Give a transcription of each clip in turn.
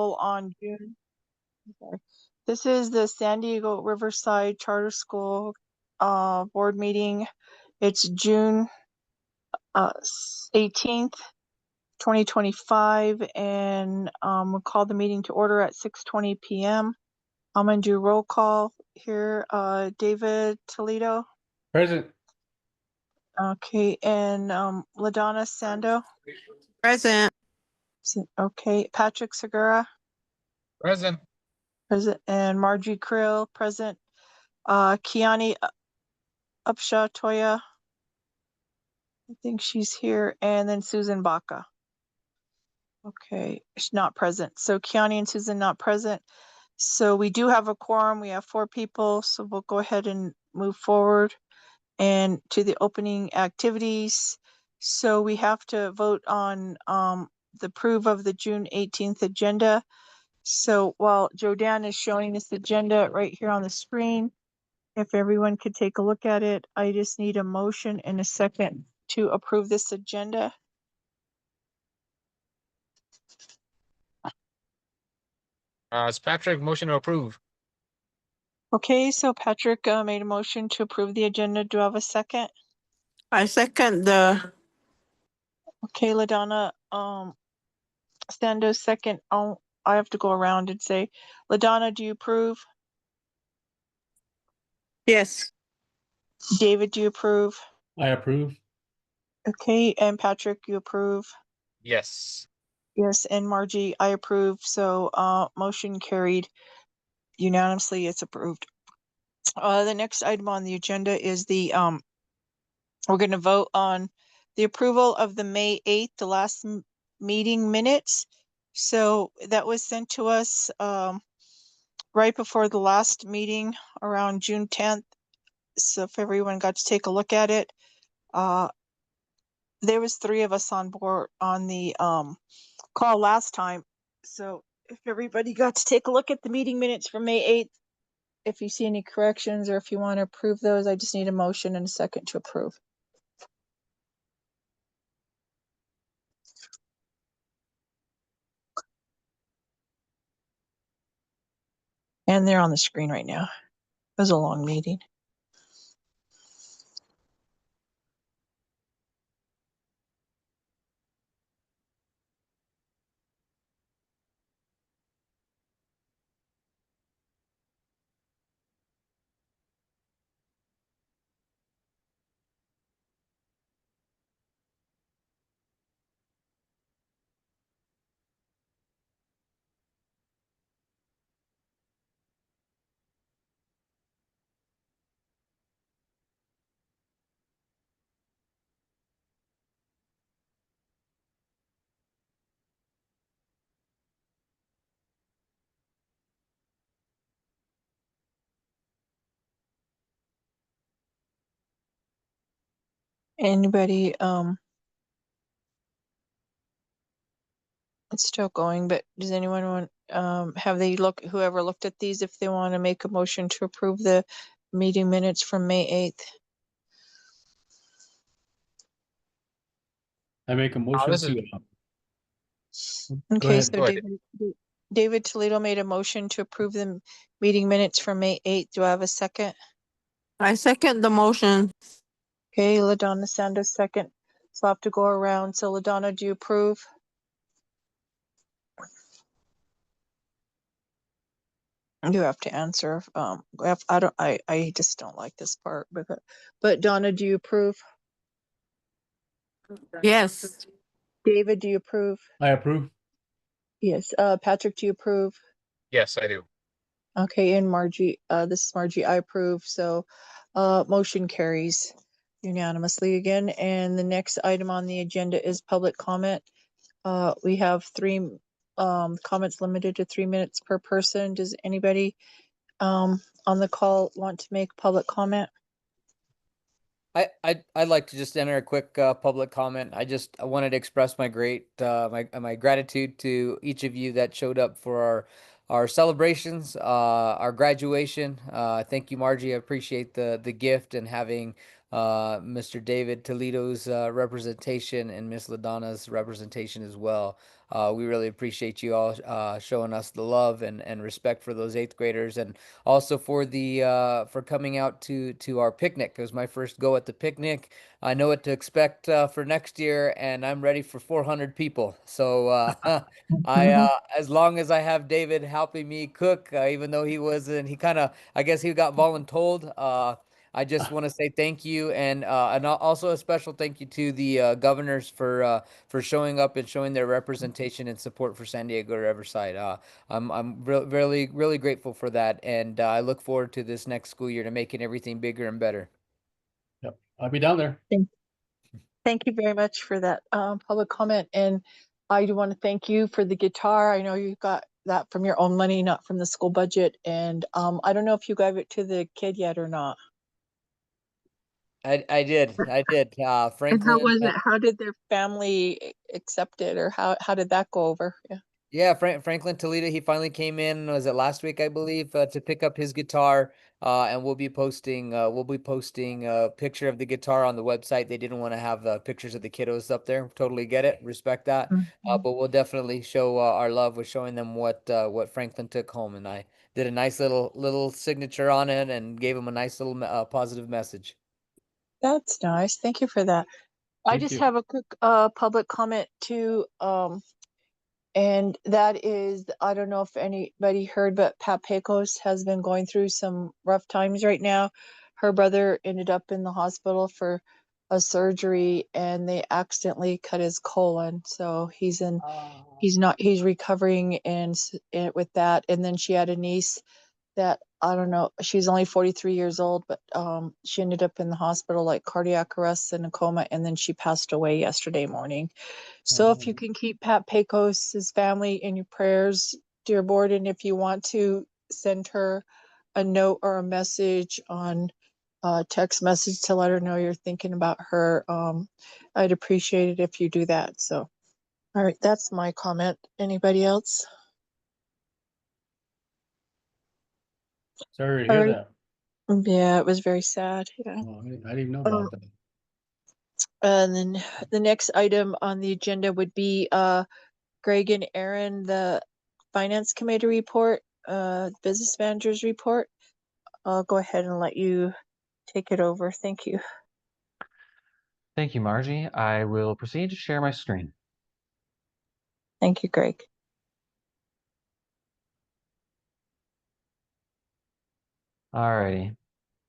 approval on June. Sorry. This is the San Diego Riverside Charter School board meeting. It's June 18th, 2025, and we'll call the meeting to order at 6:20 p.m. I'm going to do roll call here. David Toledo. Present. Okay, and LaDonna Sando. Present. Okay, Patrick Segura. Present. Present. And Margie Krill, present. Kiani Upshaw Toya. I think she's here. And then Susan Baca. Okay, she's not present. So Kiani and Susan not present. So we do have a quorum. We have 4 people. So we'll go ahead and move forward and to the opening activities. So we have to vote on the approve of the June 18th agenda. So while Jodan is showing this agenda right here on the screen, if everyone could take a look at it, I just need a motion and a second to approve this agenda. It's Patrick, motion to approve. Okay, so Patrick made a motion to approve the agenda. Do I have a second? I second the. Okay, LaDonna, Stando second. I have to go around and say, LaDonna, do you approve? Yes. David, do you approve? I approve. Okay, and Patrick, you approve? Yes. Yes, and Margie, I approve. So motion carried unanimously. It's approved. The next item on the agenda is the we're going to vote on the approval of the May 8th, the last meeting minutes. So that was sent to us right before the last meeting around June 10th. So if everyone got to take a look at it, there was 3 of us on board on the call last time. So if everybody got to take a look at the meeting minutes from May 8th, if you see any corrections or if you want to approve those, I just need a motion and a second to approve. And they're on the screen right now. It was a long meeting. Anybody, it's still going, but does anyone want, have they whoever looked at these, if they want to make a motion to approve the meeting minutes from May 8th? I make a motion to. Okay, ahead. so David Toledo made a motion to approve the meeting minutes from May 8th. Do I have a second? I second the motion. Okay, LaDonna Santos second. So I'll have to go around. So LaDonna, do you approve? You have to answer. I just don't like this part, but Donna, do you approve? Yes. David, do you approve? I approve. Yes. Patrick, do you approve? Yes, I do. Okay, and Margie, this is Margie, I approve. So motion carries unanimously again. And the next item on the agenda is public comment. We have 3 comments limited to 3 minutes per person. Does anybody on the call want to make public comment? I'd like to just enter a quick public comment. I wanted to express my my gratitude to each of you that showed up for our celebrations, our graduation. Thank you, Margie. I appreciate the gift and having Mr. David Toledo's representation and Miss LaDonna's representation as well. We really appreciate you all showing us the love and respect for those eighth graders, and also for the for coming out to our picnic. It was my first go at the picnic. I know what to expect for next year, and I'm ready for 400 people. So as long as I have David helping me cook, even though he wasn't, he kind of, I guess he got voluntold. I just want to say thank you, and also a special thank you to the governors for showing up and showing their representation and support for San Diego Riverside. I'm really really grateful for that, and I look forward to this next school year to making everything bigger and better. Yep, I'll be down there. Thank you very much for that public comment. And I do want to thank you for the guitar. I know you got that from your own money, not from the school budget. And I don't know if you gave it to the kid yet or not. I did. And Franklin. how was it? How did their family accept it, or how did that go over? Yeah. Yeah, Franklin Toledo, he finally came in, was it last week, I believe, to pick up his guitar. And we'll be posting a picture of the guitar on the website. They didn't want to have pictures of the kiddos up there. Totally get it, respect that. Mhm. But we'll definitely show our love with showing them what Franklin took home, and I did a nice little signature on it and gave him a nice little positive message. That's nice. Thank you for that. I Thank just you. have a quick public comment too. And that is, I don't know if anybody heard, but Pat Pecos has been going through some rough times right now. Her brother ended up in the hospital for a surgery, and they accidentally cut his colon. So he's recovering and with that. And then she had a niece that, I don't know, she's only 43 years old, but she ended up in the hospital, like cardiac arrest and a coma, and then she passed away yesterday morning. So if you can keep Pat Pecos's family in your prayers, dear board, and if you want to send her a note or a message on text message to let her know you're thinking about her, I'd appreciate it if you do that. So, all right, that's my comment. Anybody else? Sorry to All hear right. that. Yeah, it was very sad. Yeah. Well, I didn't know Um, about that. and then the next item on the agenda would be Greg and Aaron, the finance committee report, business managers report. I'll go ahead and let you take it over. Thank you. Thank you, Margie. I will proceed to share my screen. Thank you, Greg. Alrighty.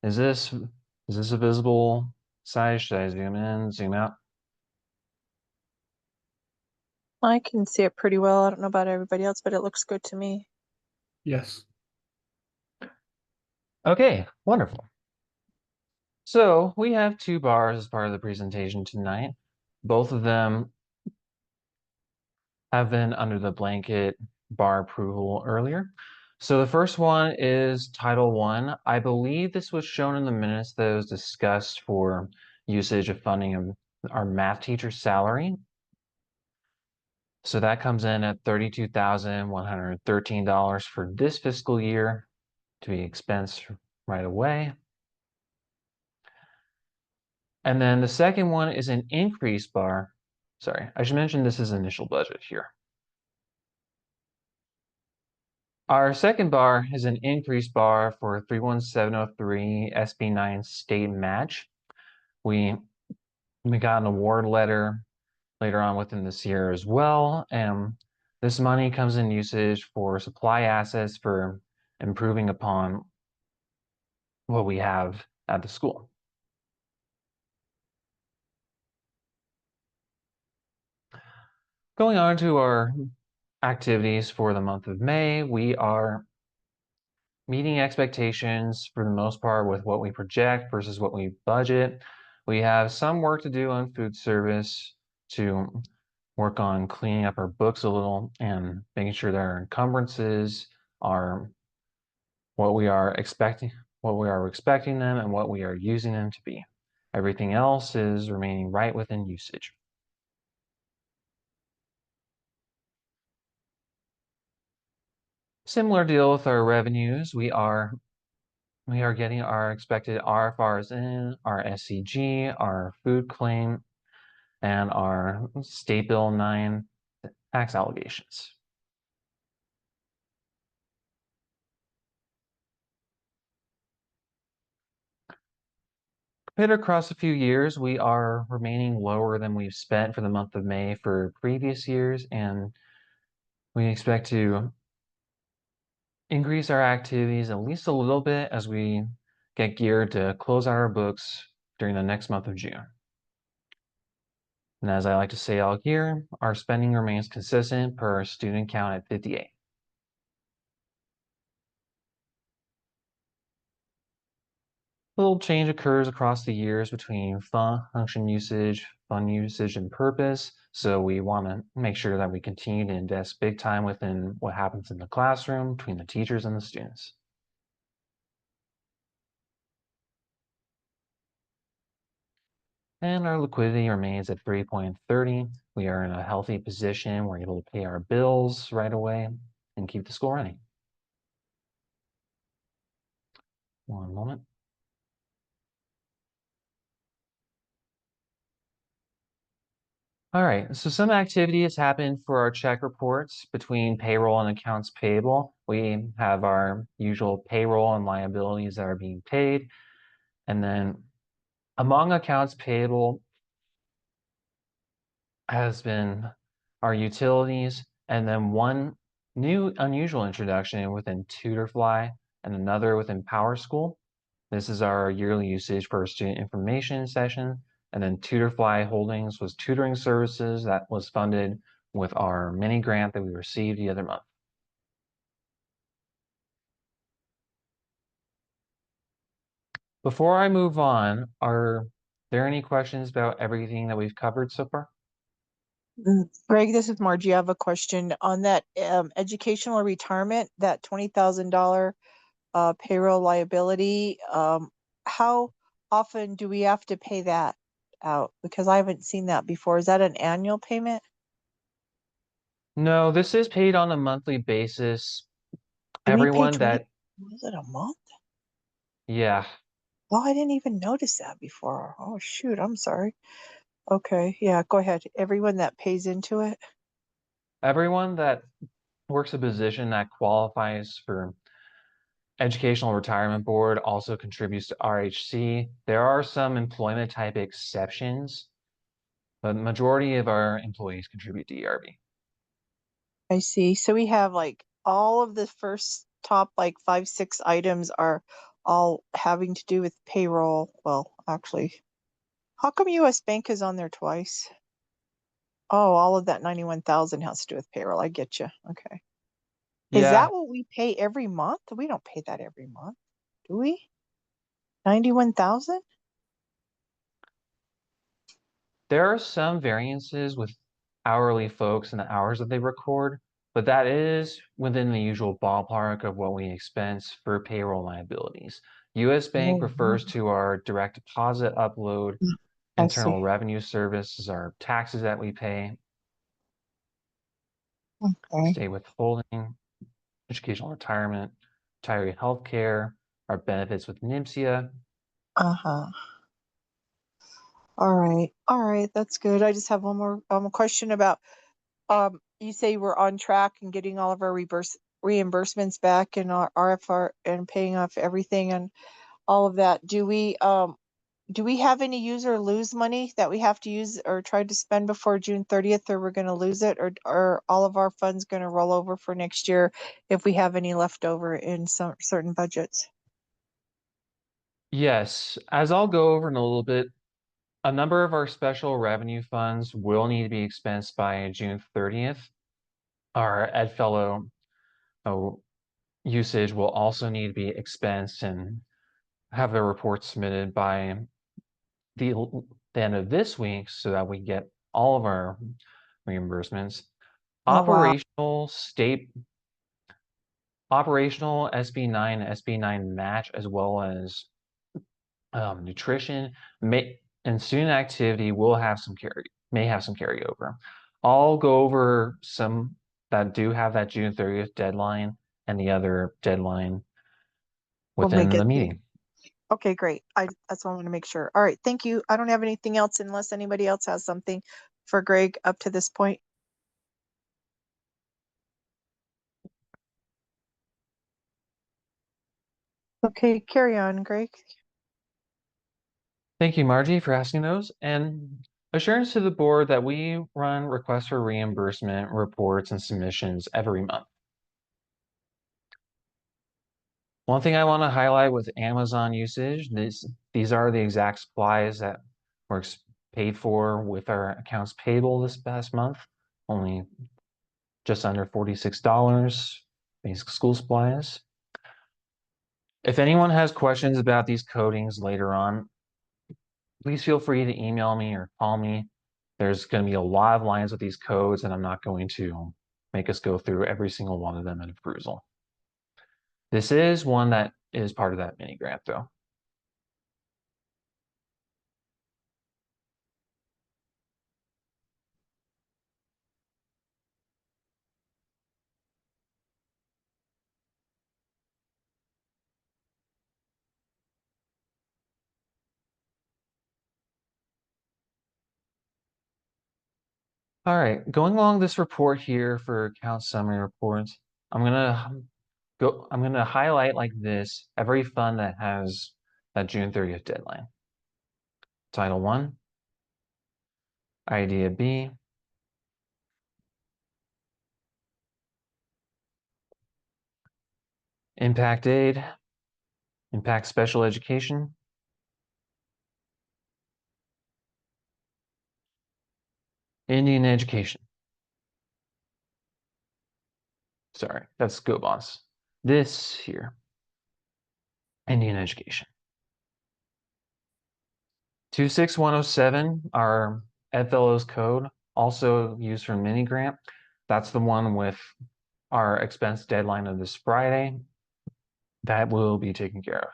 Is this a visible size? Should I zoom in, zoom out? I can see it pretty well. I don't know about everybody else, but it looks good to me. Yes. Okay, wonderful. So we have two bars as part of the presentation tonight. Both of them have been under the blanket bar approval earlier. So the first one is Title I. I believe this was shown in the minutes that was discussed for usage of funding of our math teacher salary. So that comes in at $32,113 for this fiscal year to be expensed right away. And then the second one is an increase bar. Sorry, I should mention this is initial budget here. Our second bar is an increase bar for 31703 SB9 state match. We got an award letter later on within this year as well. And this money comes in usage for supply assets for improving upon what we have at the school. Going on to our activities for the month of May, we are meeting expectations for the most part with what we project versus what we budget. We have some work to do on food service to work on cleaning up our books a little and making sure that our encumbrances are what we are expecting them and what we are using them to be. Everything else is remaining right within usage. Similar deal with our revenues. We are We are getting our expected RFRs in, our SCG, our food claim, and our State Bill 9 tax allegations. Compared across a few years, we are remaining lower than we've spent for the month of May for previous years, and we expect to increase our activities at least a little bit as we get geared to close out our books during the next month of June. And as I like to say all year, our spending remains consistent per our student count at 58. Little change occurs across the years between function usage, fund usage, and purpose. So we want to make sure that we continue to invest big time within what happens in the classroom between the teachers and the students. And our liquidity remains at 3.30. We are in a healthy position. We're able to pay our bills right away and keep the school running. One moment. All right, so some activity has happened for our check reports between payroll and accounts payable. We have our usual payroll and liabilities that are being paid. And then among accounts payable has been our utilities, and then one new unusual introduction within Tutorfly and another within PowerSchool. This is our yearly usage for student information session. And then Tutorfly Holdings was tutoring services that was funded with our mini grant that we received the other month. Before I move on, are there any questions about everything that we've covered so far? Greg, this is Margie. I have a question on that educational retirement, that $20,000 payroll liability. How often do we have to pay that out? Because I haven't seen that before. Is that an annual payment? No, this is paid on a monthly basis. Do we pay Everyone 20? that, Was it a month? yeah, Oh, I didn't even notice that before. Oh, shoot. I'm sorry. Okay. Yeah, go ahead. Everyone that pays into it. everyone that works a position that qualifies for Educational Retirement Board also contributes to RHC. There are some employment type exceptions, but the majority of our employees contribute to ERB. I see. So we have like all of the first top like 5, 6 items are all having to do with payroll. Well, actually, how come US Bank is on there twice? Oh, all of that 91,000 has to do with payroll. I get you. Okay. Is Yeah, that what we pay every month? We don't pay that every month, do we? 91,000? there are some variances with hourly folks and the hours that they record, but that is within the usual ballpark of what we expense for payroll liabilities. US Bank Oh, refers to our direct deposit upload, I Internal see. Revenue Service is our taxes that we pay, Okay. state withholding, educational retirement, retiree health care, our benefits with NIMSIA. Uh-huh. All right. All right. That's good. I just have one more question about you say we're on track and getting all of our reimbursements back and our RFR and paying off everything and all of that. Do we have any use or lose money that we have to use or try to spend before June 30th, or we're going to lose it, or are all of our funds going to roll over for next year if we have any left over in some certain budgets? Yes, as I'll go over in a little bit, a number of our special revenue funds will need to be expensed by June 30th. Our EdFellow usage will also need to be expensed and have a report submitted by the end of this week so that we get all of our reimbursements. Oh, wow. Operational SB9, SB9 match, as well as nutrition and student activity may have some carryover. I'll go over some that do have that June 30th deadline and the other deadline We'll make within the it. meeting. Okay, great. That's what I want to make sure. All right, thank you. I don't have anything else unless anybody else has something for Greg up to this point. Okay, carry on, Greg. Thank you, Margie, for asking those. And assurance to the board that we run requests for reimbursement reports and submissions every month. One thing I want to highlight with Amazon usage, these are the exact supplies that were paid for with our accounts payable this past month, only just under $46, basic school supplies. If anyone has questions about these codings later on, please feel free to email me or call me. There's going to be a lot of lines with these codes, and I'm not going to make us go through every single one of them in a perusal. This is one that is part of that mini grant, though. All right, going along this report here for account summary reports, I'm gonna highlight like this every fund that has that June 30th deadline. Title 1, Idea B, Impact Aid, Impact Special Education, Indian Education. Sorry, that's Go Boss. This here, Indian Education. 26107, our Ed Fellows code, also used for mini grant. That's the one with our expense deadline of this Friday. That will be taken care of.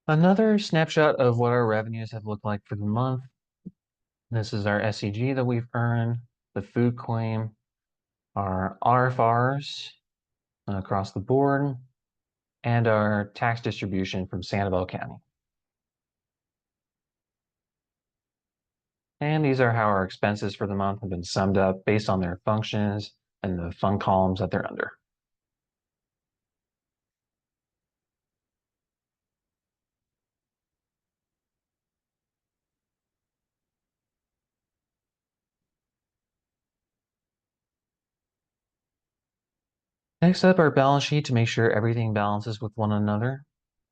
Another snapshot of what our revenues have looked like for the month. This is our SEG that we've earned, the food claim, our RFRs across the board, and our tax distribution from Sanibel County. And these are how our expenses for the month have been summed up based on their functions and the fund columns that they're under. Next up, our balance sheet to make sure everything balances with one another.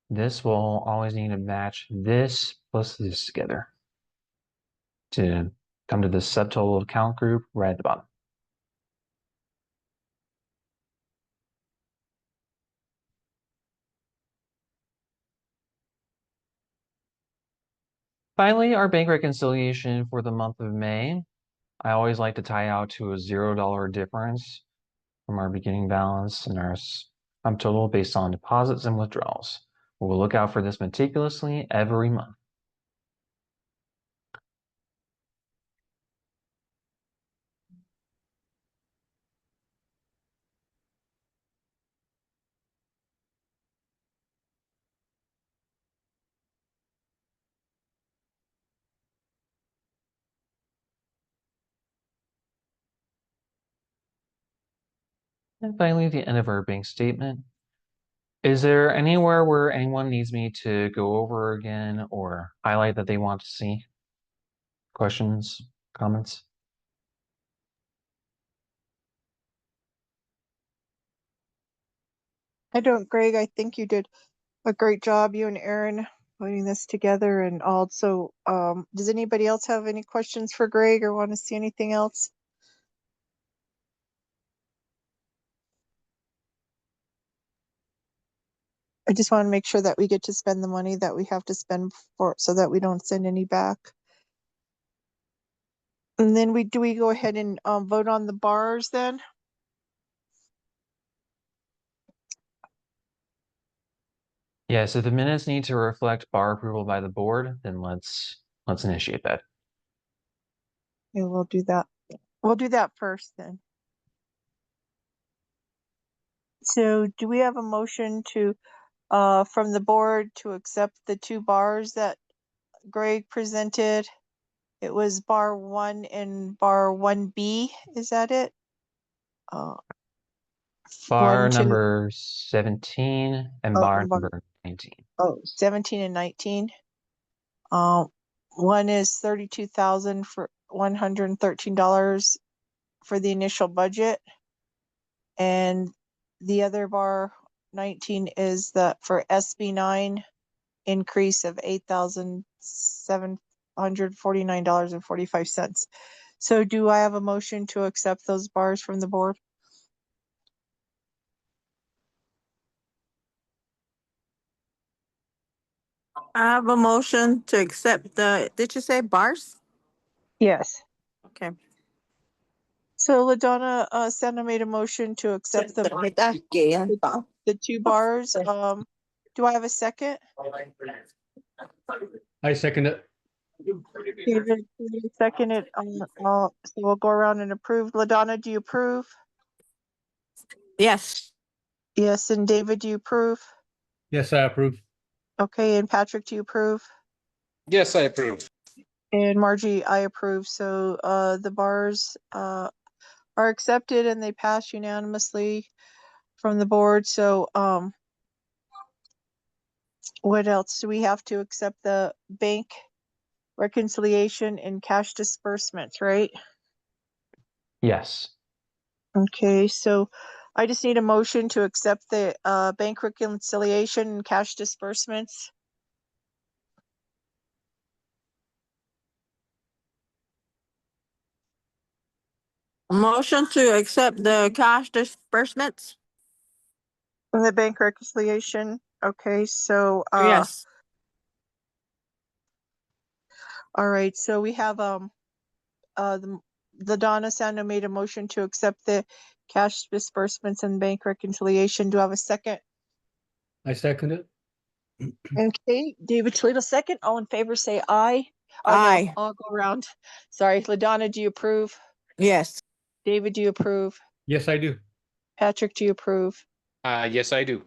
This will always need to match this plus this together to come to the subtotal account group right at the bottom. Finally, our bank reconciliation for the month of May. I always like to tie out to a $0 difference from our beginning balance and our sum total based on deposits and withdrawals. We'll look out for this meticulously every month. And finally, the end of our bank statement. Is there anywhere where anyone needs me to go over again or highlight that they want to see? Questions, comments? I don't, Greg. I think you did a great job, you and Aaron, putting this together. And also, does anybody else have any questions for Greg or want to see anything else? I just want to make sure that we get to spend the money that we have to spend for, so that we don't send any back. And then we go ahead and vote on the bars then? Yeah, so the minutes need to reflect bar approval by the board, then let's initiate that. Yeah, we'll do that. We'll do that first then. So do we have a motion to, from the board to accept the 2 bars that Greg presented? It was bar 1 and bar 1B, is that it? Bar 1, 2, number 17 and oh, bar and number 19. 17 and 19. One is $32,000 for $113 for the initial budget. And the other bar 19 is for SB9 increase of $8,749.45. So do I have a motion to accept those bars from the board? I have a motion to accept did you say bars? Yes. Okay. So LaDonna Santa made a motion to accept the 2 bars. Do I have a second? I second it. David seconded. So we'll go around and approve. LaDonna, do you approve? Yes. Yes, and David, do you approve? Yes, I approve. Okay, and Patrick, do you approve? Yes, I approve. And Margie, I approve. So the bars are accepted and they pass unanimously from the board. So what else? Do we have to accept the bank reconciliation and cash disbursements, right? Yes. Okay, so I just need a motion to accept the bank reconciliation and cash disbursements. Motion to accept the cash disbursements? And the bank reconciliation. Okay, so Yes. all right, so we have the Donna Sando made a motion to accept the cash disbursements and bank reconciliation. Do I have a second? I second it. Okay, David Toledo second. All in favor say aye. Aye. No, I'll go around. Sorry, LaDonna, do you approve? Yes. David, do you approve? Yes, I do. Patrick, do you approve? Yes, I do.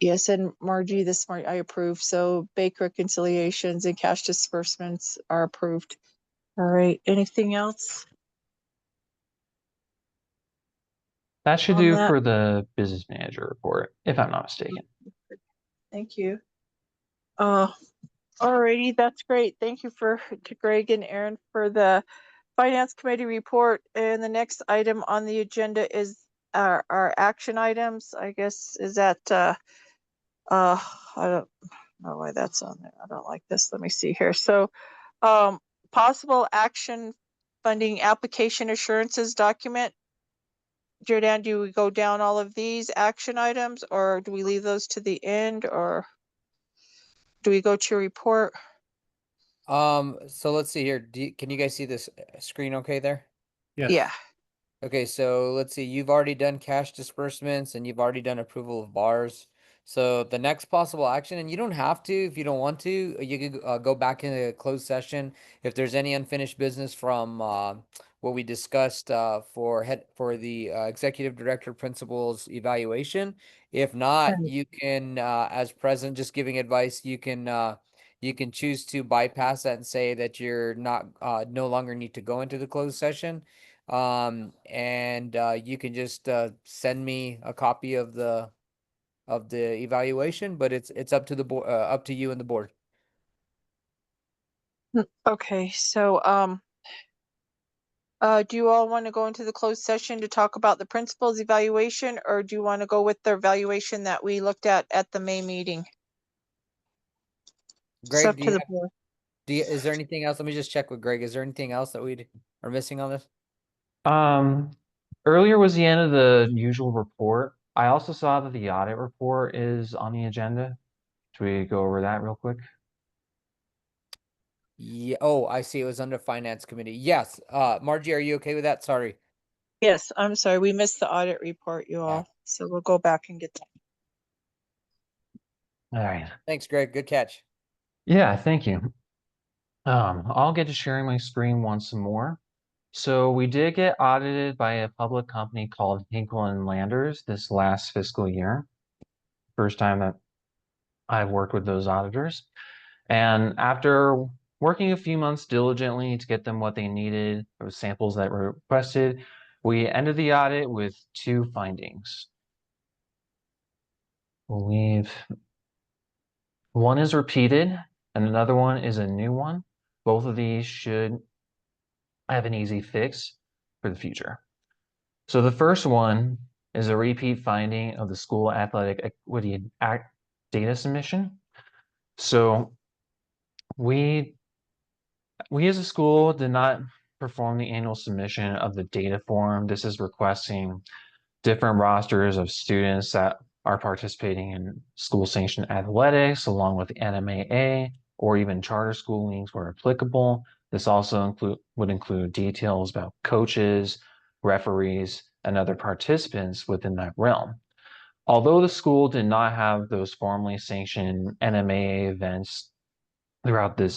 Yes, and Margie, I approve. So bank reconciliations and cash disbursements are approved. All right, anything else? That should On do that. for the business manager report, if I'm not mistaken. Thank you. Alrighty, that's great. Thank you to Greg and Aaron for the Finance Committee report. And the next item on the agenda is our action items. I guess is that I don't know why that's on there. I don't like this. Let me see here. So possible action funding application assurances document. Jordan, do we go down all of these action items or do we leave those to the end or do we go to your report? So let's see here. Can you guys see this screen okay there? Yes. Yeah. Okay, so let's see. You've already done cash disbursements and you've already done approval of bars. So the next possible action, and you don't have to if you don't want to, you could go back into a closed session if there's any unfinished business from what we discussed for the executive director principals evaluation. If not, Right. you can, as president, just giving advice, you can choose to bypass that and say that you're not no longer need to go into the closed session. And you can just send me a copy of the evaluation, but it's up to the board, up to you and the board. Okay, so do you all want to go into the closed session to talk about the principal's evaluation, or do you want to go with the evaluation that we looked at the May meeting? It's up Greg, to the board. is there anything else? Let me just check with Greg. Is there anything else that we are missing on this? Earlier was the end of the usual report. I also saw that the audit report is on the agenda. Should we go over that real quick? Yeah. Oh, I see. It was under finance committee. Yes. Margie, are you okay with that? Sorry. Yes, I'm sorry, we missed the audit report, you all, so we'll go back and get that. All right. Thanks, Greg. Good catch. Yeah, thank you. I'll get to sharing my screen once more. So we did get audited by a public company called Hinkle and Landers this last fiscal year. First time that I've worked with those auditors. And after working a few months diligently to get them what they needed, or samples that were requested, we ended the audit with 2 findings. Believe one is repeated and another one is a new one. Both of these should have an easy fix for the future. So the first one is a repeat finding of the school athletic equity act data submission. So we as a school did not perform the annual submission of the data form. This is requesting different rosters of students that are participating in school sanctioned athletics along with NMAA or even charter school leagues where applicable. This also would include details about coaches, referees, and other participants within that realm. Although the school did not have those formally sanctioned NMAA events throughout the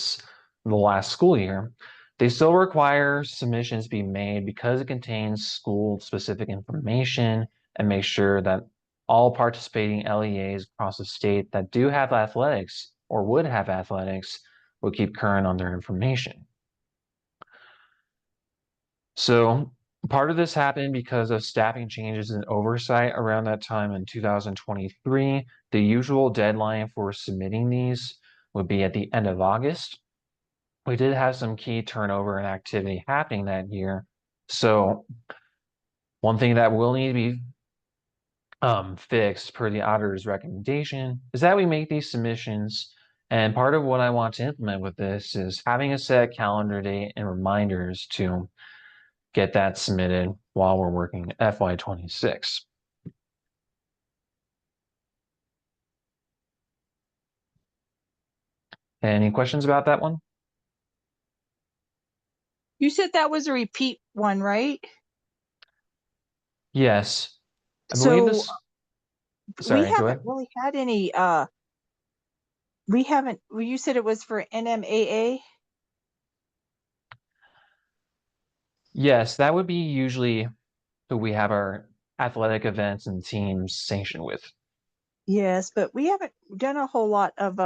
last school year, they still require submissions be made because it contains school-specific information and make sure that all participating LEAs across the state that do have athletics or would have athletics will keep current on their information. So part of this happened because of staffing changes and oversight around that time in 2023. The usual deadline for submitting these would be at the end of August. We did have some key turnover and activity happening that year. So one thing that will need to be fixed per the auditor's recommendation is that we make these submissions. And part of what I want to implement with this is having a set calendar date and reminders to get that submitted while we're working FY26. Any questions about that one? You said that was a repeat one, right? Yes. I believe So this. we Sorry, go haven't ahead. really had any, we haven't, well, you said it was for NMAA? Yes, that would be usually who we have our athletic events and teams sanctioned with. Yes, but we haven't done a whole lot of,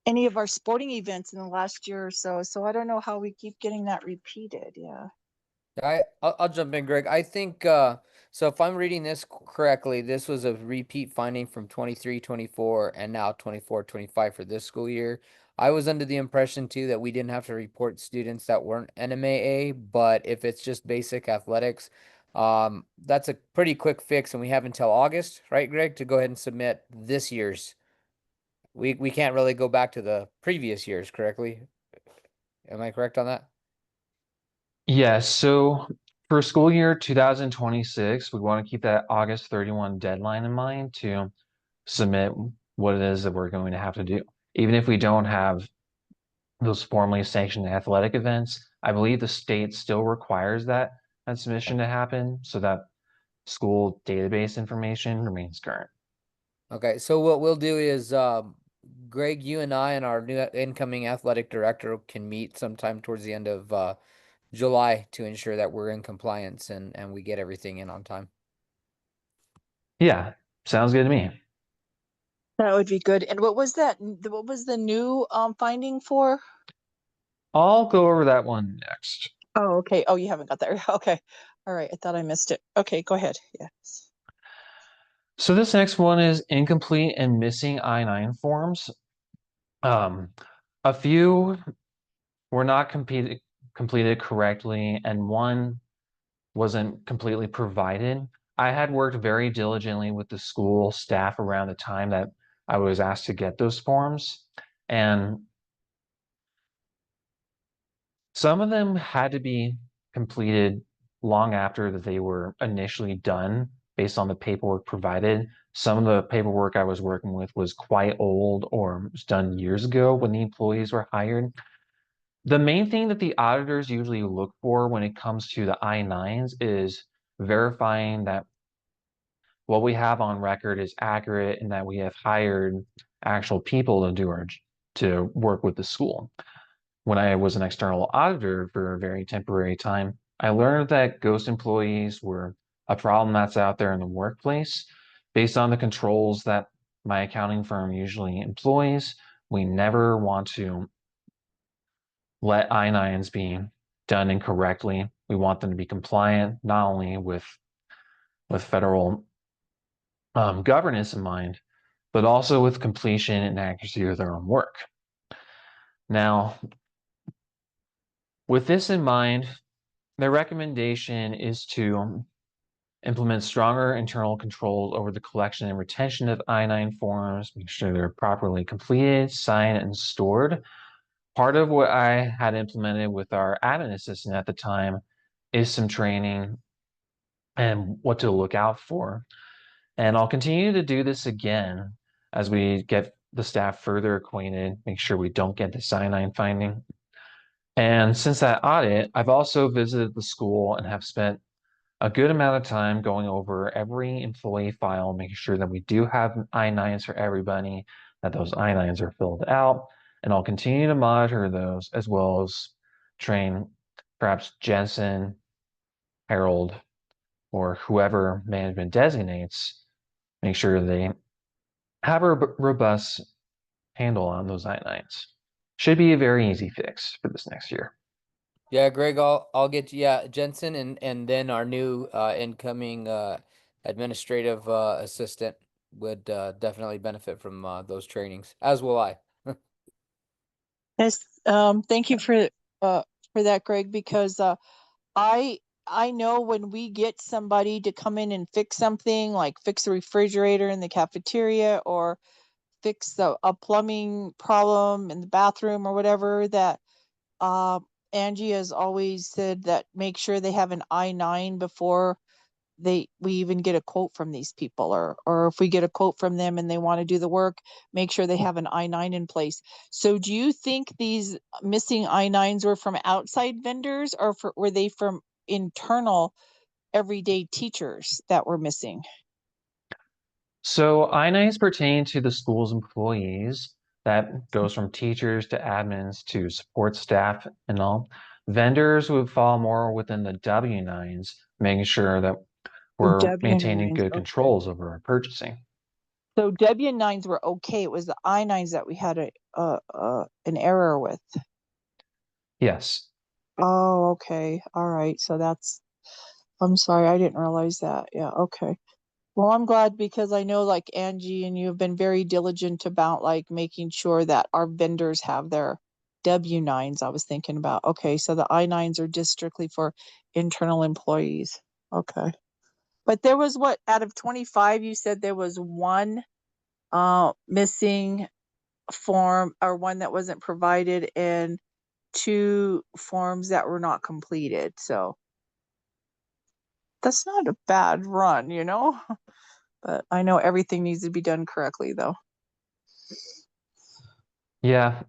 any of our sporting events in the last year or so. So I don't know how we keep getting that repeated. Yeah. I'll jump in, Greg. I think so if I'm reading this correctly, this was a repeat finding from 23-24 and now 24-25 for this school year. I was under the impression too that we didn't have to report students that weren't NMAA, but if it's just basic athletics, that's a pretty quick fix and we have until August, right, Greg, to go ahead and submit this year's. We can't really go back to the previous years, correctly? Am I correct on that? Yes, so for school year 2026, we want to keep that August 31 deadline in mind to submit what it is that we're going to have to do. Even if we don't have those formally sanctioned athletic events, I believe the state still requires that submission to happen so that school database information remains current. Okay, so what we'll do is, Greg, you and I and our new incoming athletic director can meet sometime towards the end of July to ensure that we're in compliance and we get everything in on time. Yeah, sounds good to me. That would be good. And what was that? What was the new finding for? I'll go over that one next. Oh, okay. Oh, you haven't got there. Okay. All right. I thought I missed it. Okay, go ahead. Yes. So this next one is incomplete and missing I-9 forms. A few were not completed correctly, and one wasn't completely provided. I had worked very diligently with the school staff around the time that I was asked to get those forms, and some of them had to be completed long after that they were initially done based on the paperwork provided. Some of the paperwork I was working with was quite old or was done years ago when the employees were hired. The main thing that the auditors usually look for when it comes to the I-9s is verifying that what we have on record is accurate and that we have hired actual people to work with the school. When I was an external auditor for a very temporary time, I learned that ghost employees were a problem that's out there in the workplace. Based on the controls that my accounting firm usually employs, we never want to let I-9s be done incorrectly. We want them to be compliant, not only with federal governance in mind, but also with completion and accuracy of their own work. Now, with this in mind, the recommendation is to implement stronger internal controls over the collection and retention of I-9 forms, make sure they're properly completed, signed, and stored. Part of what I had implemented with our admin assistant at the time is some training and what to look out for. And I'll continue to do this again as we get the staff further acquainted, make sure we don't get the cyanide finding. And since that audit, I've also visited the school and have spent a good amount of time going over every employee file, making sure that we do have I-9s for everybody, that those I-9s are filled out, and I'll continue to monitor those as well as train perhaps Jensen, Harold, or whoever management designates, make sure they have a robust handle on those I-9s. Should be a very easy fix for this next year. Yeah, Greg, I'll get you. Yeah, Jensen and then our new incoming administrative assistant would definitely benefit from those trainings, as will I. Yes, thank you for that, Greg, because I I know when we get somebody to come in and fix something, like fix the refrigerator in the cafeteria or fix a plumbing problem in the bathroom or whatever, that uh, Angie has always said that make sure they have an I-9 before we even get a quote from these people, or if we get a quote from them and they want to do the work, make sure they have an I-9 in place. So do you think these missing I-9s were from outside vendors, or were they from internal everyday teachers that were missing? So I-9s pertain to the school's employees. That goes from teachers to admins to support staff and all. Vendors would fall more within the W-9s, making sure that we're maintaining W-9s, good okay. controls over our purchasing. So W-9s were okay. It was the I-9s that we had an error with. Yes. Oh, okay. All right. So I'm sorry, I didn't realize that. Yeah, okay. Well, I'm glad, because I know like Angie and you have been very diligent about like making sure that our vendors have their W-9s. I was thinking about, okay, so the I-9s are just strictly for internal employees. Okay. But there was, what, out of 25, you said there was one missing form, or one that wasn't provided, and two forms that were not completed. So that's not a bad run, you know? But I know everything needs to be done correctly, though. Yeah.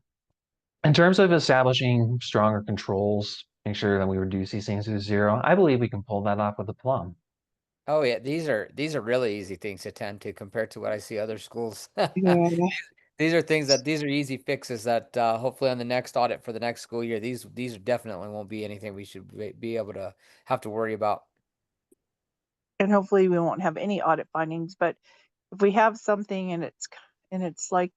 In terms of establishing stronger controls, make sure that we reduce these things to zero, I believe we can pull that off with a plum. Oh yeah, these are really easy things to tend to compared to what I see other schools. Yeah. These are these are easy fixes that hopefully on the next audit for the next school year, these definitely won't be anything we should be able to have to worry about. And hopefully we won't have any audit findings. But if we have something and it's like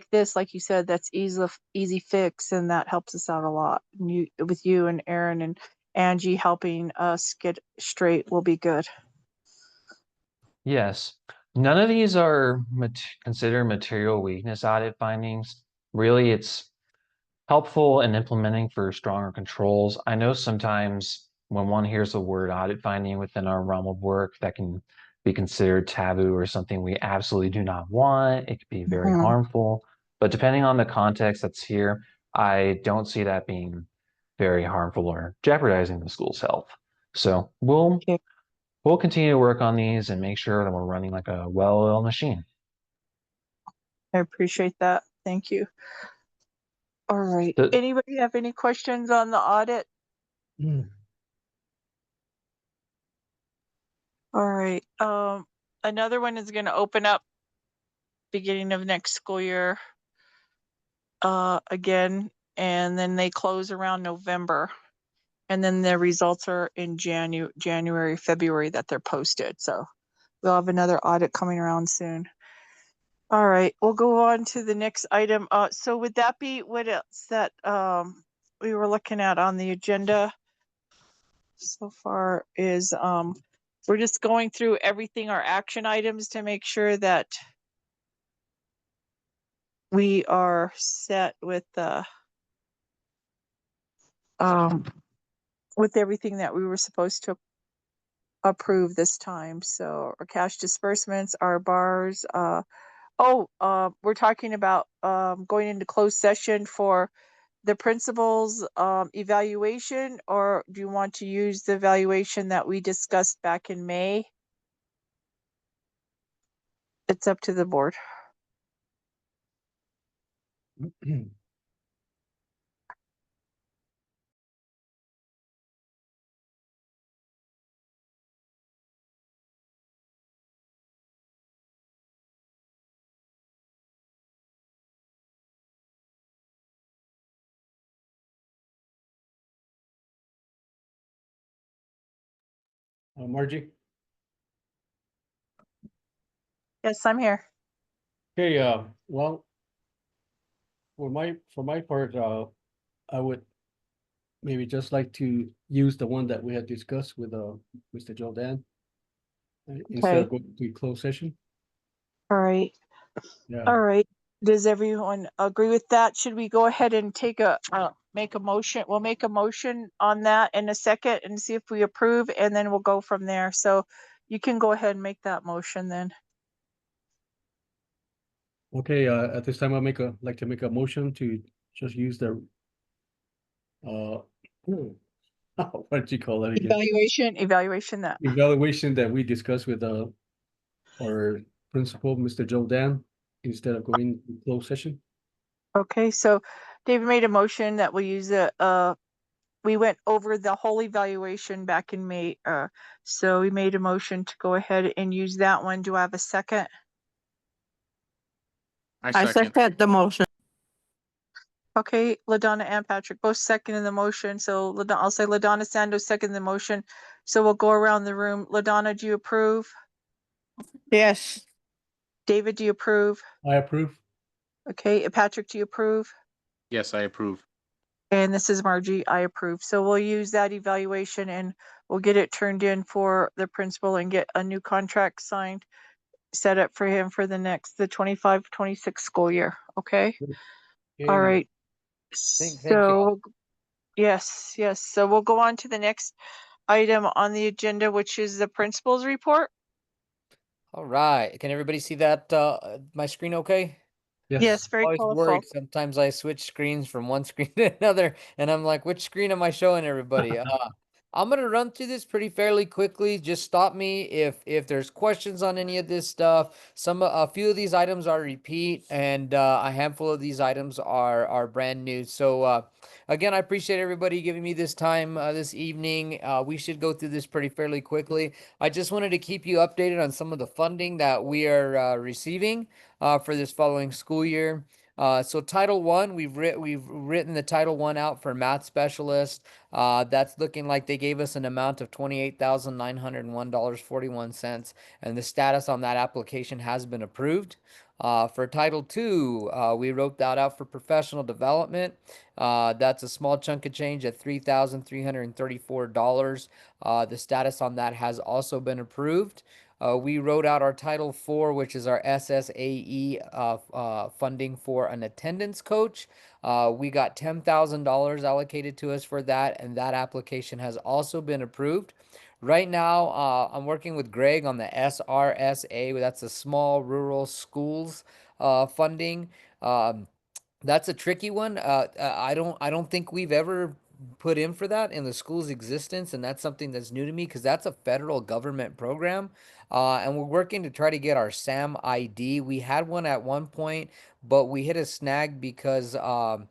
this, like you said, that's easy fix, and that helps us out a lot. And with you and Aaron and Angie helping us get straight will be good. Yes. None of these are considered material weakness audit findings. Really, it's helpful in implementing for stronger controls. I know sometimes when one hears the word audit finding within our realm of work, that can be considered taboo or something we absolutely do not want. It could be very Mhm. harmful. But depending on the context that's here, I don't see that being very harmful or jeopardizing the school's health. So we'll Okay. we'll continue to work on these and make sure that we're running like a well-oiled machine. I appreciate that. Thank you. All right. The- Anybody have any questions on the audit? Mm. All right. Another one is going to open up beginning of next school year again, and then they close around November. And then the results are in January, February that they're posted. So we'll have another audit coming around soon. All right, we'll go on to the next item. So would that be what else that we were looking at on the agenda so far is we're just going through everything, our action items, to make sure that we are set with everything that we were supposed to approve this time. So our cash disbursements, our bars, we're talking about going into closed session for the principal's evaluation, or do you want to use the evaluation that we discussed back in May? It's up to the board. Margie? Yes, I'm here. Okay, well, for my part, I would maybe just like to use the one that we had discussed with Mr. Jordan. Instead of Okay. going to closed session. All right. Yeah. All right. Does everyone agree with that? Should we go ahead and make a motion? We'll make a motion on that in a second and see if we approve, and then we'll go from there. So you can go ahead and make that motion then. Okay, at this time, like to make a motion to just use the what did you call it again? Evaluation that. Evaluation that we discussed with our principal, Mr. Jordan, instead of going to closed session. Okay, so David made a motion that we use we went over the whole evaluation back in May. So we made a motion to go ahead and use that one. Do I have a second? I second the motion. Okay, LaDonna and Patrick both seconded the motion. So I'll say LaDonna Sandos seconded the motion. So we'll go around the room. LaDonna, do you approve? Yes. David, do you approve? I approve. Okay, Patrick, do you approve? Yes, I approve. And this is Margie, I approve. So we'll use that evaluation and we'll get it turned in for the principal and get a new contract signed, set up for him for the 25-26 school year. Okay. All Okay, right. Thank you all. So yes. So we'll go on to the next item on the agenda, which is the principal's report. All right. Can everybody see that my screen okay? Yes, very Always colorful. worried. Sometimes I switch screens from one screen to another, and I'm like, which screen am I showing everybody? I'm gonna run through this pretty fairly quickly. Just stop me if there's questions on any of this stuff. A few of these items are repeat, and a handful of these items are brand new. So again, I appreciate everybody giving me this time this evening. We should go through this pretty fairly quickly. I just wanted to keep you updated on some of the funding that we are receiving for this following school year. So Title One, we've written the Title One out for math specialist. That's looking like they gave us an amount of $28,901.41, and the status on that application has been approved. For Title Two, we wrote that out for professional development. That's a small chunk of change at $3,334. The status on that has also been approved. We wrote out our Title IV, which is our SSAE funding for an attendance coach. We got $10,000 allocated to us for that, and that application has also been approved. Right now, I'm working with Greg on the SRSA. That's the Small Rural Schools funding. That's a tricky one. I don't think we've ever put in for that in the school's existence, and that's something that's new to me because that's a federal government program. And we're working to try to get our SAM ID. We had one at one point, but we hit a snag because our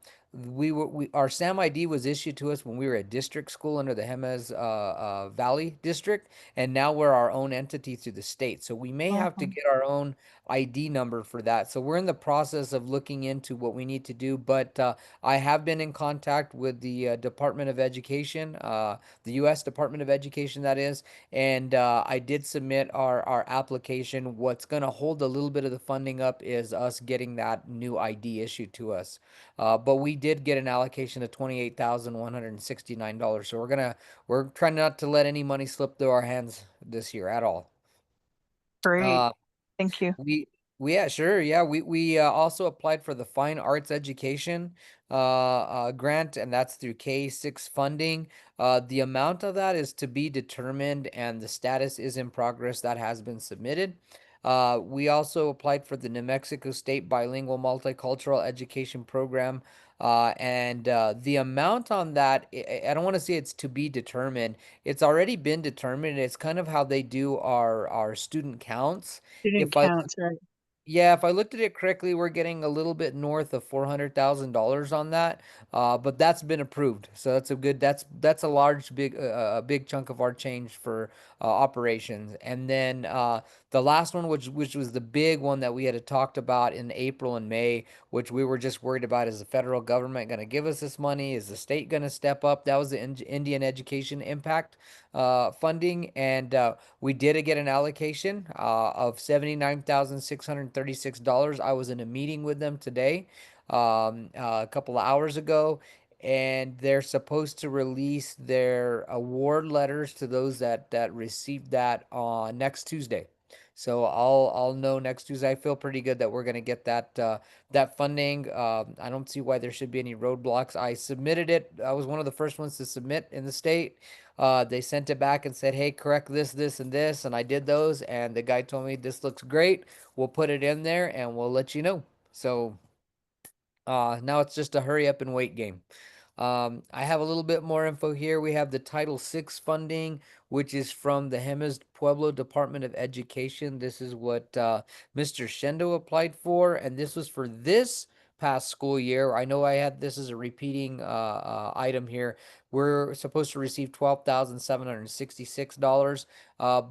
SAM ID was issued to us when we were a district school under the Jemez Valley district, and now we're our own entity through the state. So we may have to Mhm. get our own ID number for that. So we're in the process of looking into what we need to do, but I have been in contact with the Department of Education, the U.S. Department of Education, that is, and I did submit our application. What's going to hold a little bit of the funding up is us getting that new ID issued to us. But we did get an allocation of $28,169. So we're trying not to let any money slip through our hands this year at all. Great. Uh, Thank you. yeah, sure. Yeah, we also applied for the Fine Arts Education grant, and that's through K6 funding. The amount of that is to be determined, and the status is in progress. That has been submitted. We also applied for the New Mexico State Bilingual Multicultural Education Program. And the amount on that, I don't want to say it's to be determined. It's already been determined. It's kind of how they do our student counts. Student If I counts, right? Yeah, if I looked at it correctly, we're getting a little bit north of $400,000 on that, but that's been approved. So that's a good. That's a large, big chunk of our change for operations. And then the last one, which was the big one that we had talked about in April and May, which we were just worried about: is the federal government going to give us this money? Is the state going to step up? That was the Indian Education Impact funding, and we did get an allocation of $79,636. I was in a meeting with them today, a couple of hours ago, and they're supposed to release their award letters to those that received that on next Tuesday. So I'll know next Tuesday. I feel pretty good that we're gonna get that funding. I don't see why there should be any roadblocks. I submitted it. I was one of the first ones to submit in the state. They sent it back and said, "Hey, correct this, this, and this," and I did those. And the guy told me, "This looks great. We'll put it in there and we'll let you know." So now it's just a hurry up and wait game. I have a little bit more info here. We have the Title VI funding, which is from the Jemez Pueblo Department of Education. This is what Mr. Shendo applied for, and this was for this past school year. I know I had this as a repeating item here. We're supposed to receive $12,766,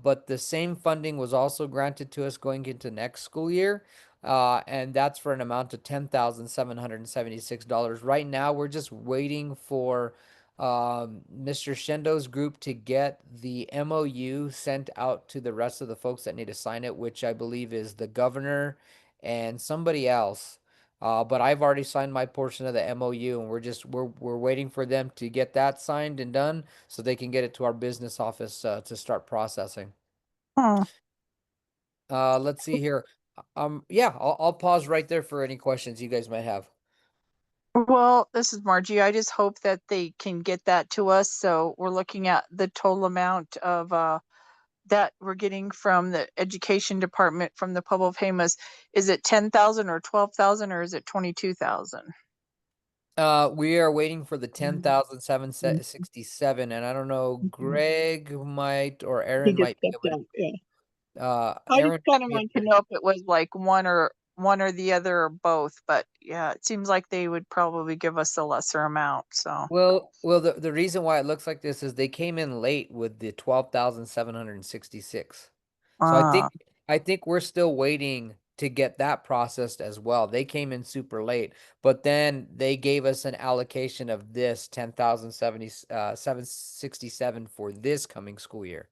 but the same funding was also granted to us going into next school year. And that's for an amount of $10,776. Right now, we're just waiting for Mr. Shendo's group to get the MOU sent out to the rest of the folks that need to sign it, which I believe is the governor and somebody else. But I've already signed my portion of the MOU, and we're waiting for them to get that signed and done so they can get it to our business office to start processing. Hmm. Let's see here. Yeah, I'll pause right there for any questions you guys might have. Well, this is Margie. I just hope that they can get that to us. So we're looking at the total amount of that we're getting from the education department from the Pueblo of Jemez. Is it 10,000 or 12,000 or is it 22,000? We are waiting for the 10,767, and I don't know, Greg might or He Aaron just might be stepped able out. Yeah. to. I just Aaron kind might of be wanted able to to. know if it was like one or the other or both, but yeah, it seems like they would probably give us a lesser amount. So, Well, the reason why it looks like this is they came in late with the 12,766. So uh, I think we're still waiting to get that processed as well. They came in super late, but then they gave us an allocation of this 767 for this coming school year.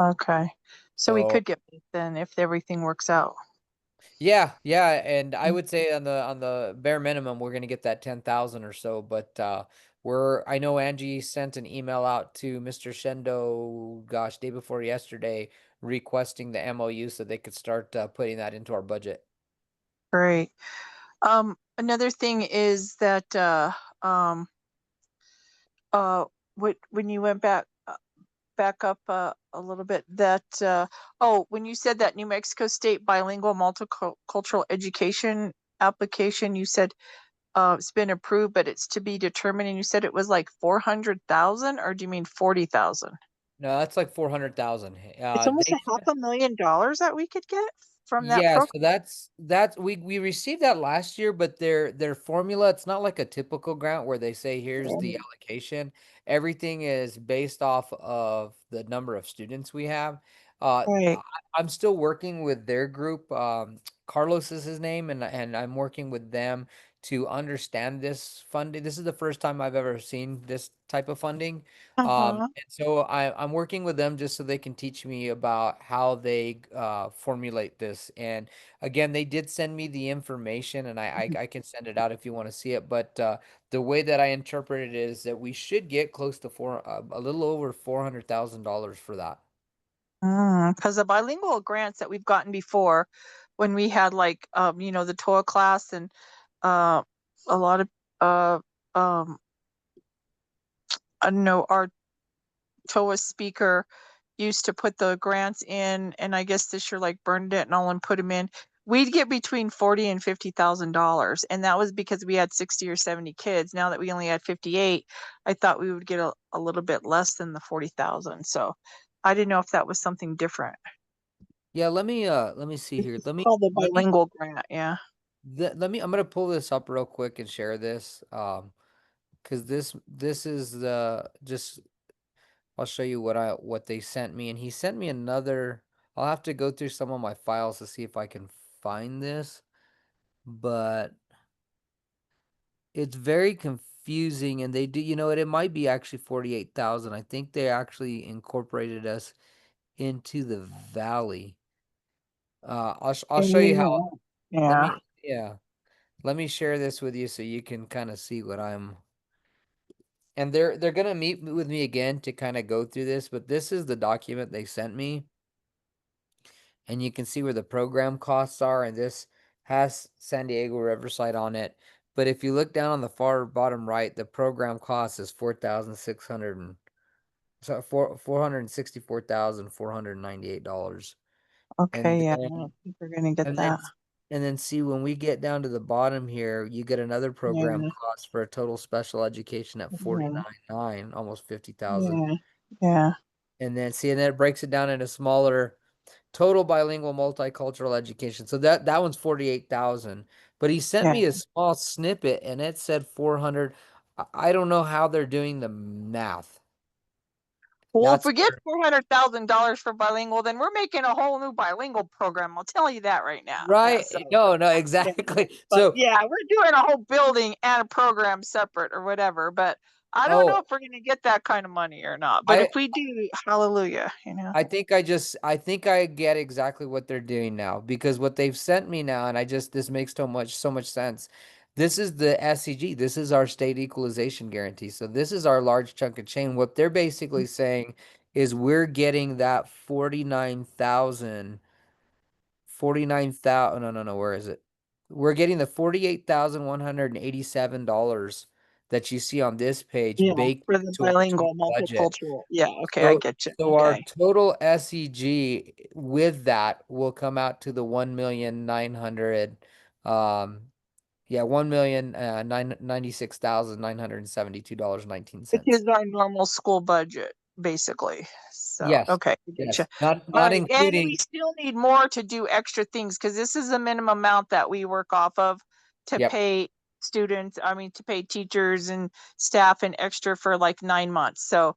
okay. So we So could get both then if everything works out. yeah, and I would say on the bare minimum we're gonna get that 10,000 or so, but I know Angie sent an email out to Mr. Shendo, gosh, day before yesterday, requesting the MOU so they could start putting that into our budget. Great. Another thing is that um uh when you went back up a little bit that when you said that New Mexico State bilingual multicultural education application, you said it's been approved, but it's to be determined. And you said it was like 400,000, or do you mean 40,000? No, that's like 400,000. It's almost They a half $1,000,000 that we could get from that Yeah, so program. that's we received that last year, but their formula, it's not like a typical grant where they say here's the allocation. Everything is based off of the number of students we have. Right. I'm still working with their group. Carlos is his name, and I'm working with them to understand this funding. This is the first time I've ever seen this type of funding. Uh-huh. And so I'm working with them just so they can teach me about how they formulate this. And again, they did send me the information, and I can send it out if you want to see it. But the way that I interpret it is that we should get close to a little over $400,000 for that. Because the bilingual grants that we've gotten before, when we had like the TOA class and uh a lot of uh I don't know, our TOA speaker used to put the grants in, and I guess this year like burned it and all and put them in. We'd get between 40 and $50,000, and that was because we had 60 or 70 kids. Now that we only had 58, I thought we would get a little bit less than the 40,000. So I didn't know if that was something different. Yeah, let me see here. It's called the Let me bilingual grant. Yeah. I'm gonna pull this up real quick and share this. Because this is the just I'll show you what they sent me, and he sent me another. I'll have to go through some of my files to see if I can find this, but it's very confusing, and they do, it might be actually 48,000. I think they actually incorporated us into the valley. I'll show you how. Let Yeah. me yeah. Let me share this with you so you can kind of see what I'm. And they're gonna meet with me again to kind of go through this, but this is the document they sent me, and you can see where the program costs are, and this has San Diego Riverside on it. But if you look down on the far bottom right, the program cost is 4,600 and so $464,498. And Okay. Yeah. I then don't think we're gonna get and then that. and then see when we get down to the bottom here, you get another program Yeah. cost for a total special education at Yeah. 49.9, almost 50,000. Yeah. Yeah. And then it breaks it down into smaller total bilingual multicultural education. So that one's 48,000. But he sent Yeah. me a small snippet and it said 400. I don't know how they're doing the math. Well, if That's we get $400,000 for bilingual, then we're making a whole new bilingual program. I'll tell you that right now. Yeah. right. So No, yeah. exactly. But So, yeah, we're doing a whole building and a program separate or whatever. But I don't know oh, if we're gonna get that kind of money or not. But if I we do, hallelujah. I think I get exactly what they're doing now because what they've sent me now, and this makes so much sense. This is the SCG. This is our state equalization guarantee. So this is our large chunk of change. What they're basically saying is we're getting that 49,000. No, where is it? We're getting the $48,187 that you see on this page Yeah, baked for the to our total bilingual, budget. multicultural. Yeah, okay, I So, get you. so our Okay. total SEG with that will come out to the 1,900,000, yeah, 1,996,972.19. Which is our normal school budget, basically. So, Yes, okay, I get you. yes, not All not right, and we including. still need more to do extra things because this is the minimum amount that we work off of to Yep. pay students, I mean, to pay teachers and staff and extra for like 9 months. So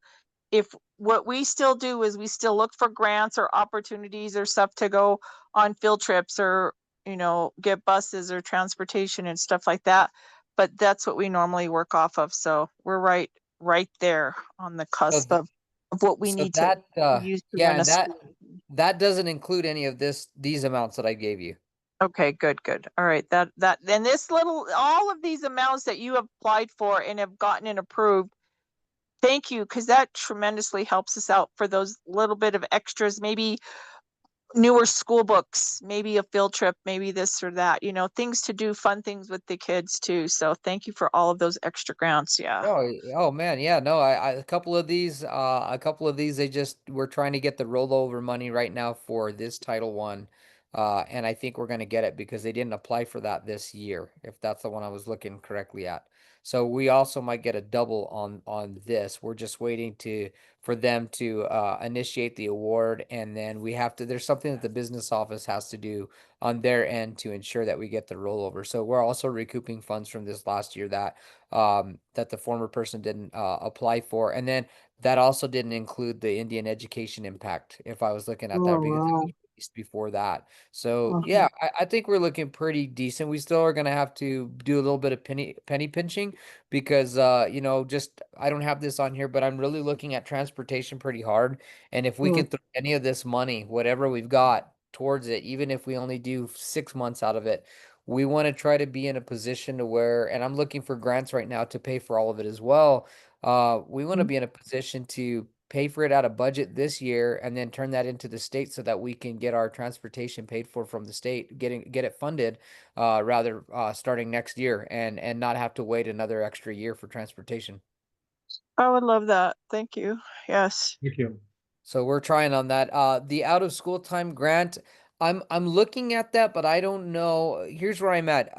if what we still do is we still look for grants or opportunities or stuff to go on field trips or get buses or transportation and stuff like that, but that's what we normally work off of. So we're right there on the So cusp th- of what we so need to that use to yeah, run a and that school. that doesn't include any of these amounts that I gave you. Okay, good. All right, that and all of these amounts that you have applied for and have gotten and approved, thank you, because that tremendously helps us out for those little bit of extras, maybe newer school books, maybe a field trip, maybe this or that, things to do, fun things with the kids too. So thank you for all of those extra grants. Yeah. Oh man, yeah, no, a couple of these, we're trying to get the rollover money right now for this Title I. And I think we're going to get it because they didn't apply for that this year, if that's the one I was looking correctly at. So we also might get a double on this. We're just waiting for them to initiate the award, and then we have to. There's something that the business office has to do on their end to ensure that we get the rollover. So we're also recouping funds from this last year that that the former person didn't apply for, and then that also didn't include the Indian education impact. If I was looking at Oh, that, because it was wow. released before that. So Uh-huh. yeah, I think we're looking pretty decent. We still are gonna have to do a little bit of penny pinching because you know, just I don't have this on here, but I'm really looking at transportation pretty hard. And if we Mm. can throw any of this money, whatever we've got towards it, even if we only do 6 months out of it, we want to try to be in a position to where, and I'm looking for grants right now to pay for all of it as well. We want to be in a position to pay for it out of budget this year and then turn that into the state so that we can get our transportation paid for from the state, get it funded, rather starting next year and not have to wait another extra year for transportation. I would love that. Thank you. Yes. Thank you. So we're trying on that. The out of school time grant, I'm looking at that, but I don't know. Here's where I'm at.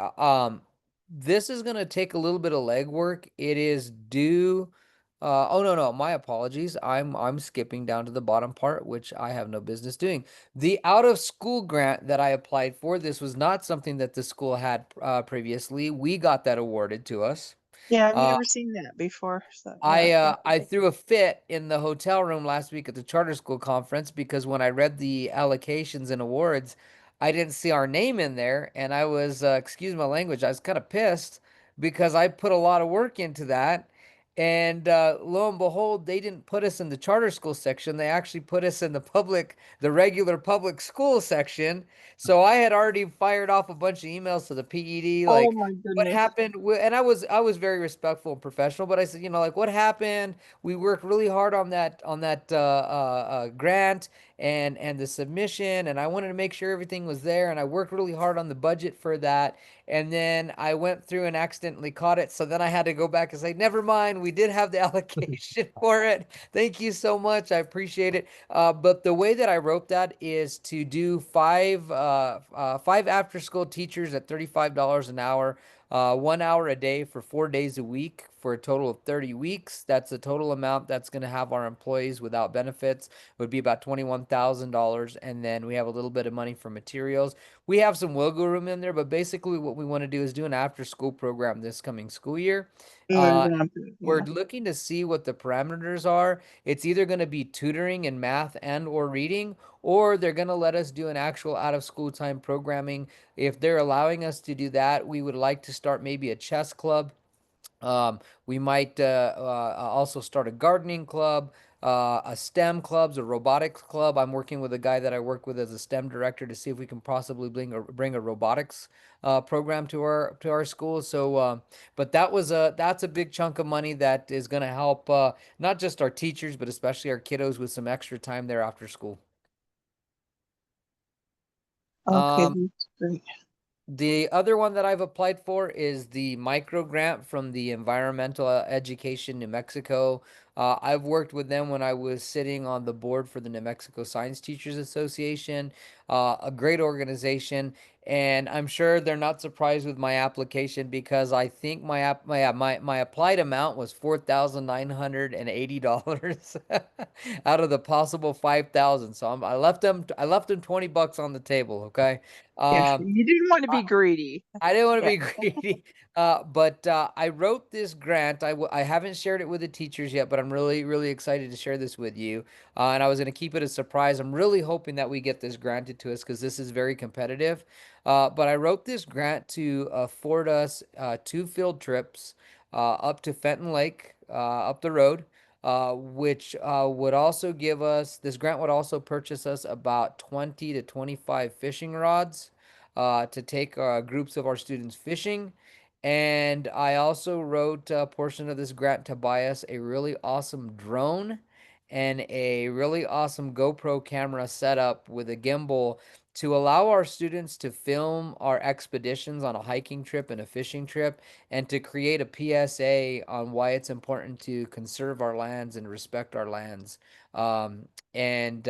This is gonna take a little bit of legwork. It is due. Oh no, my apologies. I'm skipping down to the bottom part, which I have no business doing. The out of school grant that I applied for, this was not something that the school had previously. We got that awarded to us. Yeah, I've Uh, never seen that before. So yeah, thank I you. threw a fit in the hotel room last week at the charter school conference because when I read the allocations and awards, I didn't see our name in there, and I was excuse my language, I was kind of pissed because I put a lot of work into that, and lo and behold, they didn't put us in the charter school section. They actually put us in the regular public school section. So I had already fired off a bunch of emails to the PED, Oh like, my what goodness. happened? And I was very respectful and professional, but I said, you know, like, what happened? We worked really hard on that grant and the submission, and I wanted to make sure everything was there, and I worked really hard on the budget for that, and then I went through and accidentally caught it, so then I had to go back and say, never mind, we did have the allocation for it. Thank you so much, I appreciate it. But the way that I wrote that is to do five after school teachers at $35 an hour, 1 hour a day for 4 days a week for a total of 30 weeks. That's the total amount that's going to have our employees without benefits would be about $21,000. And then we have a little bit of money for materials. We have some wiggle room in there, but basically what we want to do is do an after school program this coming school year. Uh, we're Yeah. looking to see what the parameters are. It's either going to be tutoring in math and or reading, or they're going to let us do an actual out of school time programming. If they're allowing us to do that, we would like to start maybe a chess club. We might also start a gardening club, a STEM clubs, a robotics club. I'm working with a guy that I work with as a STEM director to see if we can possibly bring a robotics program to our school. So, but that's a big chunk of money that is going to help not just our teachers, but especially our kiddos with some extra time there after school. Okay, Um, that's great. The other one that I've applied for is the micro grant from the Environmental Education New Mexico. I've worked with them when I was sitting on the board for the New Mexico Science Teachers Association, a great organization, and I'm sure they're not surprised with my application because I think my applied amount was $4,980 out of the possible 5,000. So I left them $20 on the table. Okay. Yeah, Um, you didn't want to be greedy. I didn't want to Yeah. be greedy, but I wrote this grant. I haven't shared it with the teachers yet, but I'm really, really excited to share this with you. And I was going to keep it a surprise. I'm really hoping that we get this granted to us because this is very competitive. But I wrote this grant to afford us 2 field trips up to Fenton Lake, up the road. Which would also give us, this grant would also purchase us about 20 to 25 fishing rods to take groups of our students fishing. And I also wrote a portion of this grant to buy us a really awesome drone and a really awesome GoPro camera setup with a gimbal to allow our students to film our expeditions on a hiking trip and a fishing trip and to create a PSA on why it's important to conserve our lands and respect our lands. And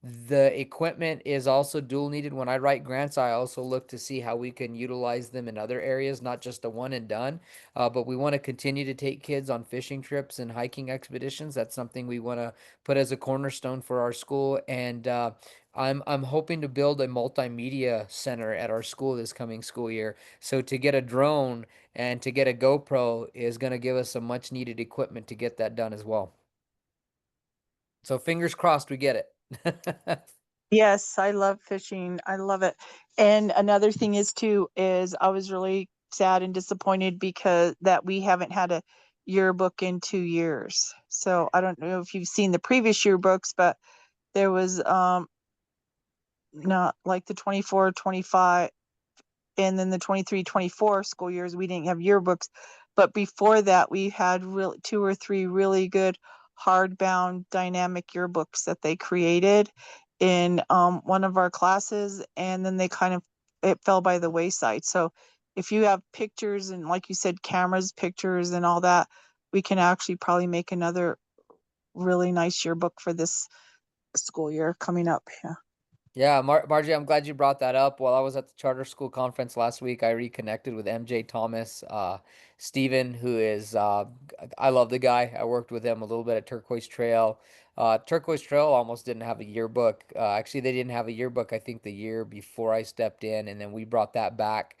The equipment is also dual needed. When I write grants, I also look to see how we can utilize them in other areas, not just a one and done. But we want to continue to take kids on fishing trips and hiking expeditions. That's something we want to put as a cornerstone for our school. And I'm hoping to build a multimedia center at our school this coming school year. So to get a drone and to get a GoPro is going to give us some much needed equipment to get that done as well. So fingers crossed we get it. Yes, I love fishing. I love it. And another thing is too, is I was really sad and disappointed because that we haven't had a yearbook in 2 years. So I don't know if you've seen the previous yearbooks, but there was not like the 24, 25, and then the 23-24 school years we didn't have yearbooks, but before that we had really 2 or 3 really good hardbound dynamic yearbooks that they created in one of our classes, and then they kind of it fell by the wayside. So if you have pictures and, like you said, cameras, pictures and all that, we can actually probably make another really nice yearbook for this school year coming up. Yeah. Yeah, Margie, I'm glad you brought that up. While I was at the charter school conference last week, I reconnected with MJ Thomas, Steven, who is, I love the guy. I worked with him a little bit at Turquoise Trail. Turquoise Trail almost didn't have a yearbook. Actually, they didn't have a yearbook, I think, the year before I stepped in, and then we brought that back.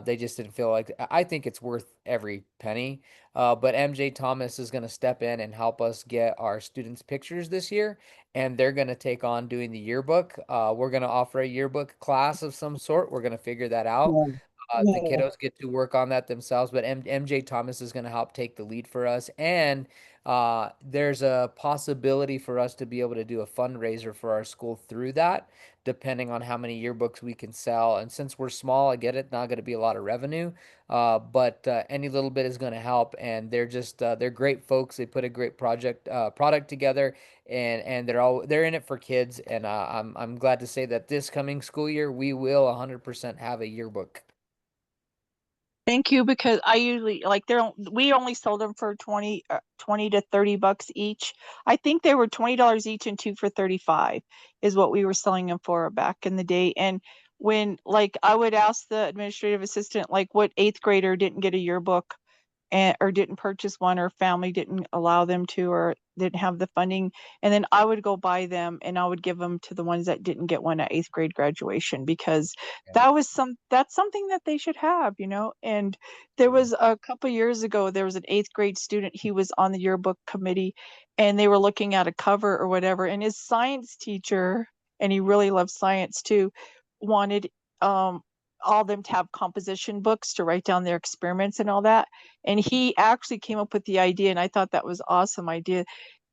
They just didn't feel like, I think it's worth every penny. But MJ Thomas is going to step in and help us get our students' pictures this year, and they're going to take on doing the yearbook. We're going to offer a yearbook class of some sort. We're going to figure that out. Yeah. The Yeah. kiddos get to work on that themselves, but MJ Thomas is going to help take the lead for us. And there's a possibility for us to be able to do a fundraiser for our school through that, depending on how many yearbooks we can sell. And since we're small, I get it, not going to be a lot of revenue, but any little bit is going to help. And they're just they're great folks. They put a great product together, and they're in it for kids. And I'm glad to say that this coming school year we will 100% have a yearbook. Thank you, because I usually like we only sold them for 20 to $30 each. I think they were $20 each and two for 35 is what we were selling them for back in the day. And when like I would ask the administrative assistant, like what eighth grader didn't get a yearbook and or didn't purchase one, or family didn't allow them to, or didn't have the funding, and then I would go buy them and I would give them to the ones that didn't get one at eighth grade graduation, because that's something that they should have, you know. And there was a couple years ago, there was an eighth grade student, he was on the yearbook committee, and they were looking at a cover or whatever, and his science teacher, and he really loved science too, wanted all them to have composition books to write down their experiments and all that. And he actually came up with the idea, and I thought that was awesome idea,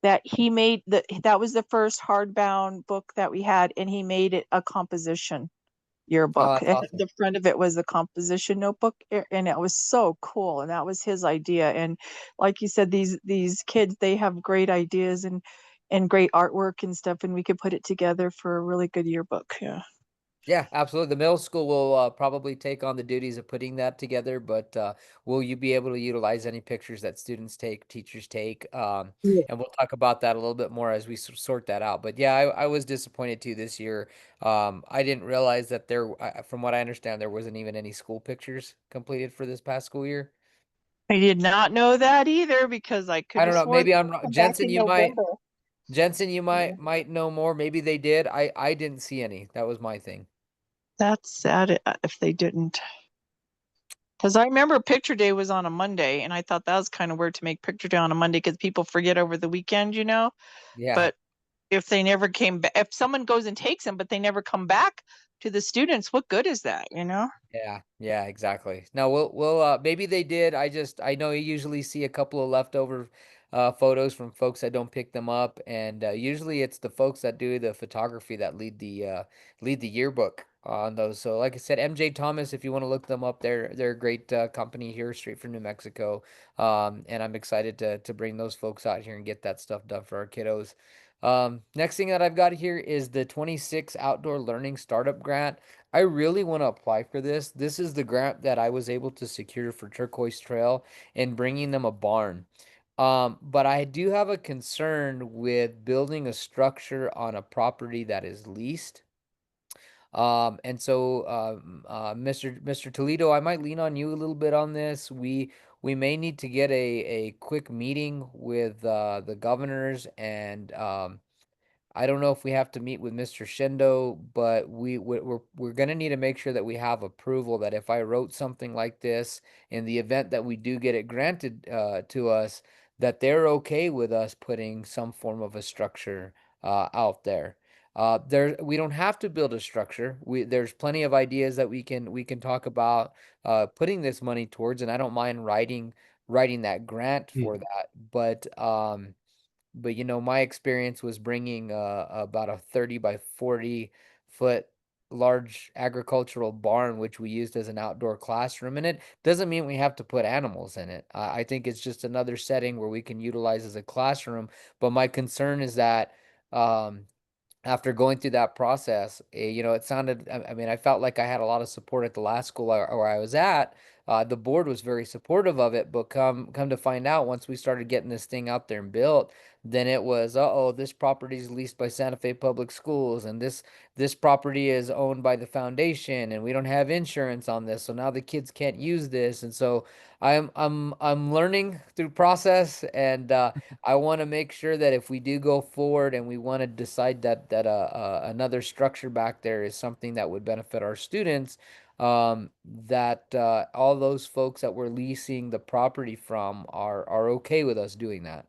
that he made that was the first hardbound book that we had, and he made it a composition Oh, yearbook. that's And awesome. the front of it was a composition notebook, and it was so cool. And that was his idea. And like you said, these kids, they have great ideas and great artwork and stuff, and we could put it together for a really good yearbook. Yeah. Yeah, absolutely. The middle school will probably take on the duties of putting that together, but will you be able to utilize any pictures that students take, teachers take? Yeah. And we'll talk about that a little bit more as we sort that out. But yeah, I was disappointed too this year. I didn't realize that from what I understand, there wasn't even any school pictures completed for this past school year. I did not know that either, because I I could don't have know. sworn Maybe they I'm wrong. come back in November. Jensen, you Yeah. might know more. Maybe they did. I didn't see any. That was my thing. That's sad if they didn't. Because I remember picture day was on a Monday, and I thought that was kind of weird to make picture day on a Monday because people forget over the weekend, you know. Yeah. But if they never came back, if someone goes and takes them, but they never come back to the students, what good is that, you know? Yeah, exactly. No, we'll maybe they did. I know you usually see a couple of leftover photos from folks that don't pick them up, and usually it's the folks that do the photography that lead the yearbook on those. So like I said, MJ Thomas, if you want to look them up, they're a great company here straight from New Mexico. And I'm excited to bring those folks out here and get that stuff done for our kiddos. Next thing that I've got here is the 26 Outdoor Learning Startup Grant. I really want to apply for this. This is the grant that I was able to secure for Turquoise Trail and bringing them a barn. But I do have a concern with building a structure on a property that is leased. And so, Mr. Toledo, I might lean on you a little bit on this. We may need to get a quick meeting with the governors and I don't know if we have to meet with Mr. Shindo, but we're going to need to make sure that we have approval that if I wrote something like this in the event that we do get it granted to us, that they're okay with us putting some form of a structure out there. We don't have to build a structure. There's plenty of ideas that we can talk about putting this money towards, and I don't mind writing that grant for that. But my experience was bringing about a 30 by 40 foot large agricultural barn, which we used as an outdoor classroom. And it doesn't mean we have to put animals in it. I think it's just another setting where we can utilize as a classroom. But my concern is that um, after going through that process, it sounded, I mean, I felt like I had a lot of support at the last school where I was at. The board was very supportive of it, but come to find out, once we started getting this thing out there and built, then it was, uh-oh, this property is leased by Santa Fe Public Schools, and this property is owned by the foundation, and we don't have insurance on this, so now the kids can't use this. And so I'm learning through process, and I want to make sure that if we do go forward and we want to decide that another structure back there is something that would benefit our students, that all those folks that we're leasing the property from are okay with us doing that.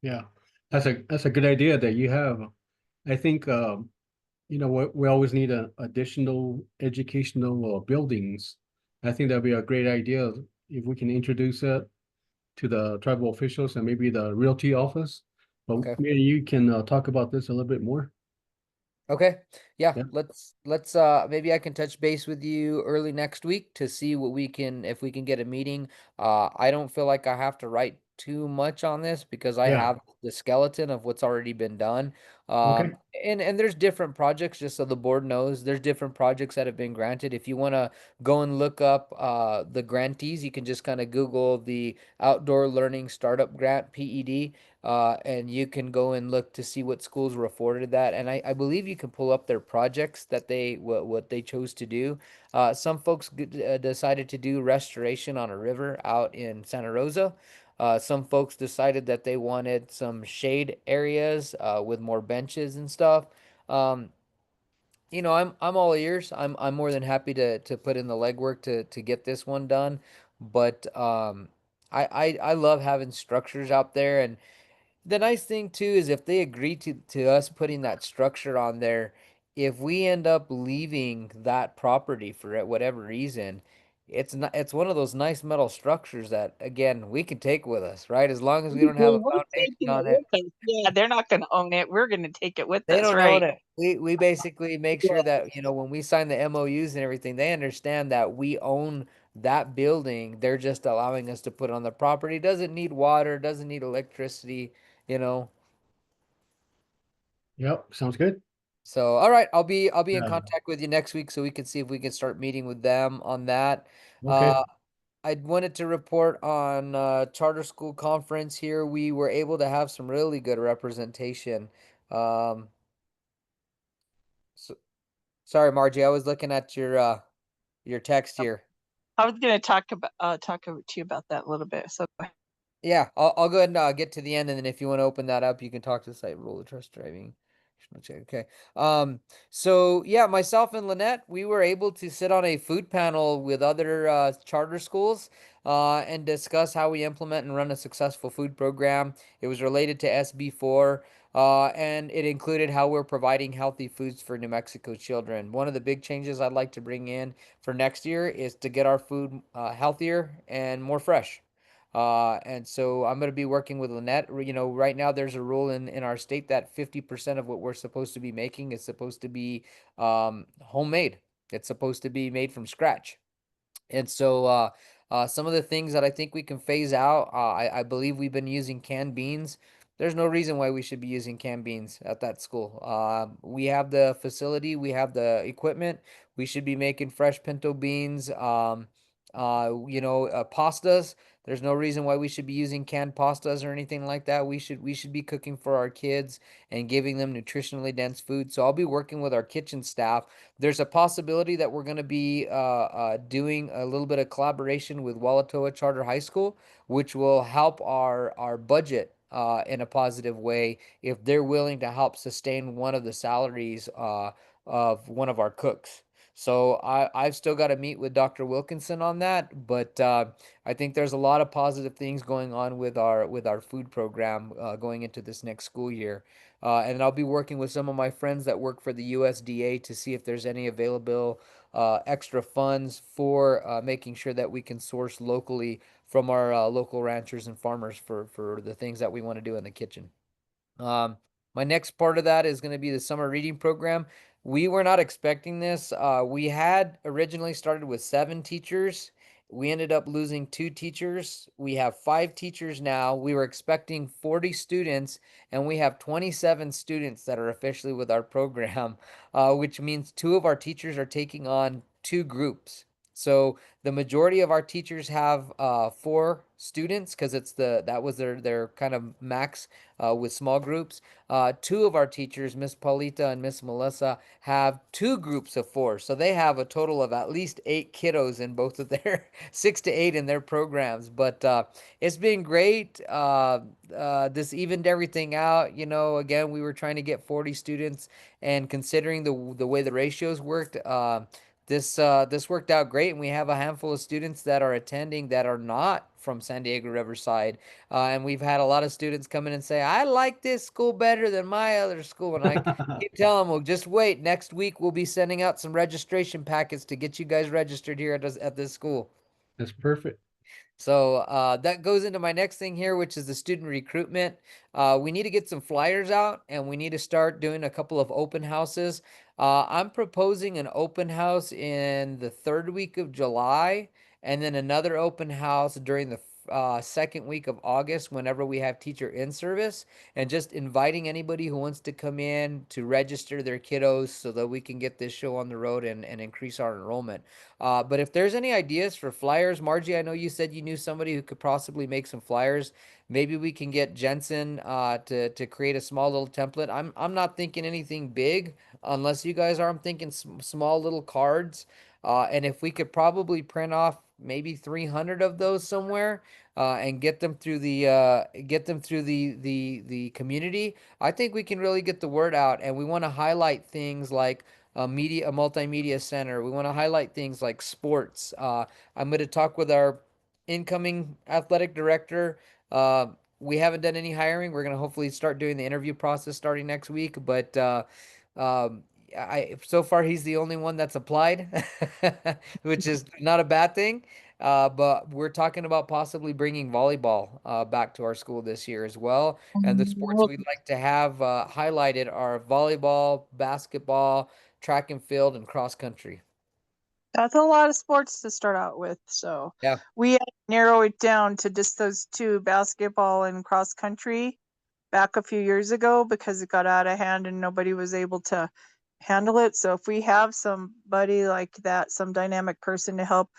Yeah, that's a good idea that you have. I think we always need additional educational buildings. I think that'd be a great idea if we can introduce it to the tribal officials and maybe the realty office. But Okay. maybe you can talk about this a little bit more. Okay. Yeah, Yeah. let's maybe I can touch base with you early next week to see what we can if we can get a meeting. I don't feel like I have to write too much on this because I Yeah. have the skeleton of what's already been done. Okay. And there's different projects, just so the board knows, there's different projects that have been granted. If you want to go and look up the grantees, you can just kind of Google the Outdoor Learning Startup Grant, PED, and you can go and look to see what schools were afforded that. And I believe you can pull up their projects that what they chose to do. Some folks decided to do restoration on a river out in Santa Rosa. Some folks decided that they wanted some shade areas with more benches and stuff. Um, I'm all ears. I'm more than happy to put in the legwork to get this one done. But I love having structures out there, and the nice thing too is if they agree to us putting that structure on there, if we end up leaving that property for whatever reason, it's one of those nice metal structures that again we can take with us, right? As long as we don't have a We're foundation taking it on it. with us. Yeah, they're not gonna own it. We're gonna take it with They us, don't own right? it. We basically make sure that, when we sign the MOUs and everything, they understand that we own that building. They're just allowing us to put it on the property. Doesn't need water, doesn't need electricity, you know. Yep. Sounds good. So, all right, I'll be in Yeah. contact with you next week so we can see if we can start meeting with them on that. Okay. I wanted to report on charter school conference here. We were able to have some really good representation. Um, so, sorry, Margie, I was looking at your text here. I was gonna talk to you about that a little bit. So Yeah, I'll go ahead and get to the end, and then if you want to open that up, you can talk to the site rule of trust driving. Okay. So yeah, myself and Lynette, we were able to sit on a food panel with other charter schools and discuss how we implement and run a successful food program. It was related to SB4. And it included how we're providing healthy foods for New Mexico children. One of the big changes I'd like to bring in for next year is to get our food healthier and more fresh. And so I'm going to be working with Lynette. Right now there's a rule in our state that 50% of what we're supposed to be making is supposed to be homemade. It's supposed to be made from scratch. And so some of the things that I think we can phase out, I believe we've been using canned beans. There's no reason why we should be using canned beans at that school. We have the facility, we have the equipment. We should be making fresh pinto beans. Pastas. There's no reason why we should be using canned pastas or anything like that. We should be cooking for our kids and giving them nutritionally dense food. So I'll be working with our kitchen staff. There's a possibility that we're going to be doing a little bit of collaboration with Walatoa Charter High School, which will help our budget in a positive way if they're willing to help sustain one of the salaries of one of our cooks. So I've still got to meet with Dr. Wilkinson on that, but I think there's a lot of positive things going on with our food program going into this next school year. And I'll be working with some of my friends that work for the USDA to see if there's any available extra funds for making sure that we can source locally from our local ranchers and farmers for the things that we want to do in the kitchen. Um, my next part of that is going to be the summer reading program. We were not expecting this. We had originally started with 7 teachers. We ended up losing 2 teachers. We have 5 teachers now. We were expecting 40 students, and we have 27 students that are officially with our program, which means 2 of our teachers are taking on 2 groups. So the majority of our teachers have 4 students because that was their kind of max with small groups. 2 of our teachers, Miss Paulita and Miss Melissa, have 2 groups of 4. So they have a total of at least 8 kiddos in both of their 6 to 8 in their programs. But it's been great. This evened everything out. Again, we were trying to get 40 students, and considering the way the ratios worked, this worked out great, and we have a handful of students that are attending that are not from San Diego Riverside, and we've had a lot of students come in and say, "I like this school better than my other school," and I keep telling them, "Well, just wait. Next week we'll be sending out some registration packets to get you guys registered here at this school." That's perfect. So that goes into my next thing here, which is the student recruitment. We need to get some flyers out, and we need to start doing a couple of open houses. I'm proposing an open house in the 3rd week of July, and then another open house during the 2nd week of August whenever we have teacher in service, and just inviting anybody who wants to come in to register their kiddos so that we can get this show on the road and increase our enrollment. But if there's any ideas for flyers, Margie, I know you said you knew somebody who could possibly make some flyers. Maybe we can get Jensen to create a small little template. I'm not thinking anything big, unless you guys are. I'm thinking small little cards. And if we could probably print off maybe 300 of those somewhere, and get them through the community, I think we can really get the word out. And we want to highlight things like a multimedia center. We want to highlight things like sports. I'm going to talk with our incoming athletic director. Uh, we haven't done any hiring. We're going to hopefully start doing the interview process starting next week. But um, I so far he's the only one that's applied, which is not a bad thing. But we're talking about possibly bringing volleyball back to our school this year as well. And the sports we'd like to have highlighted are volleyball, basketball, track and field, and cross country. That's a lot of sports to start out with. So Yeah. we had to narrow it down to just those 2, basketball and cross country, back a few years ago because it got out of hand and nobody was able to handle it. So if we have somebody like that, some dynamic person to help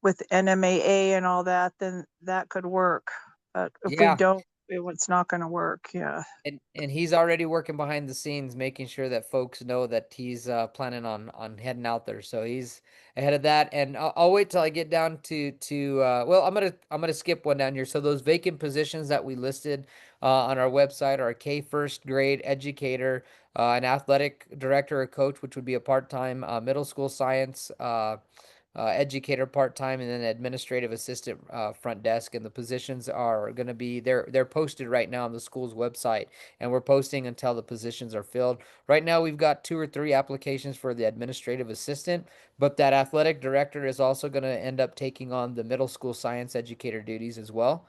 with NMAA and all that, then that could work. But if we Yeah. don't, it's not going to work. Yeah. And he's already working behind the scenes, making sure that folks know that he's planning on heading out there. So he's ahead of that. And I'll wait till I get down to well, I'm gonna skip one down here. So those vacant positions that we listed on our website are a K first grade educator, an athletic director or coach, which would be a part-time middle school science educator part-time, and then administrative assistant front desk. And the positions are going to be they're posted right now on the school's website, and we're posting until the positions are filled. Right now we've got 2 or 3 applications for the administrative assistant, but that athletic director is also going to end up taking on the middle school science educator duties as well.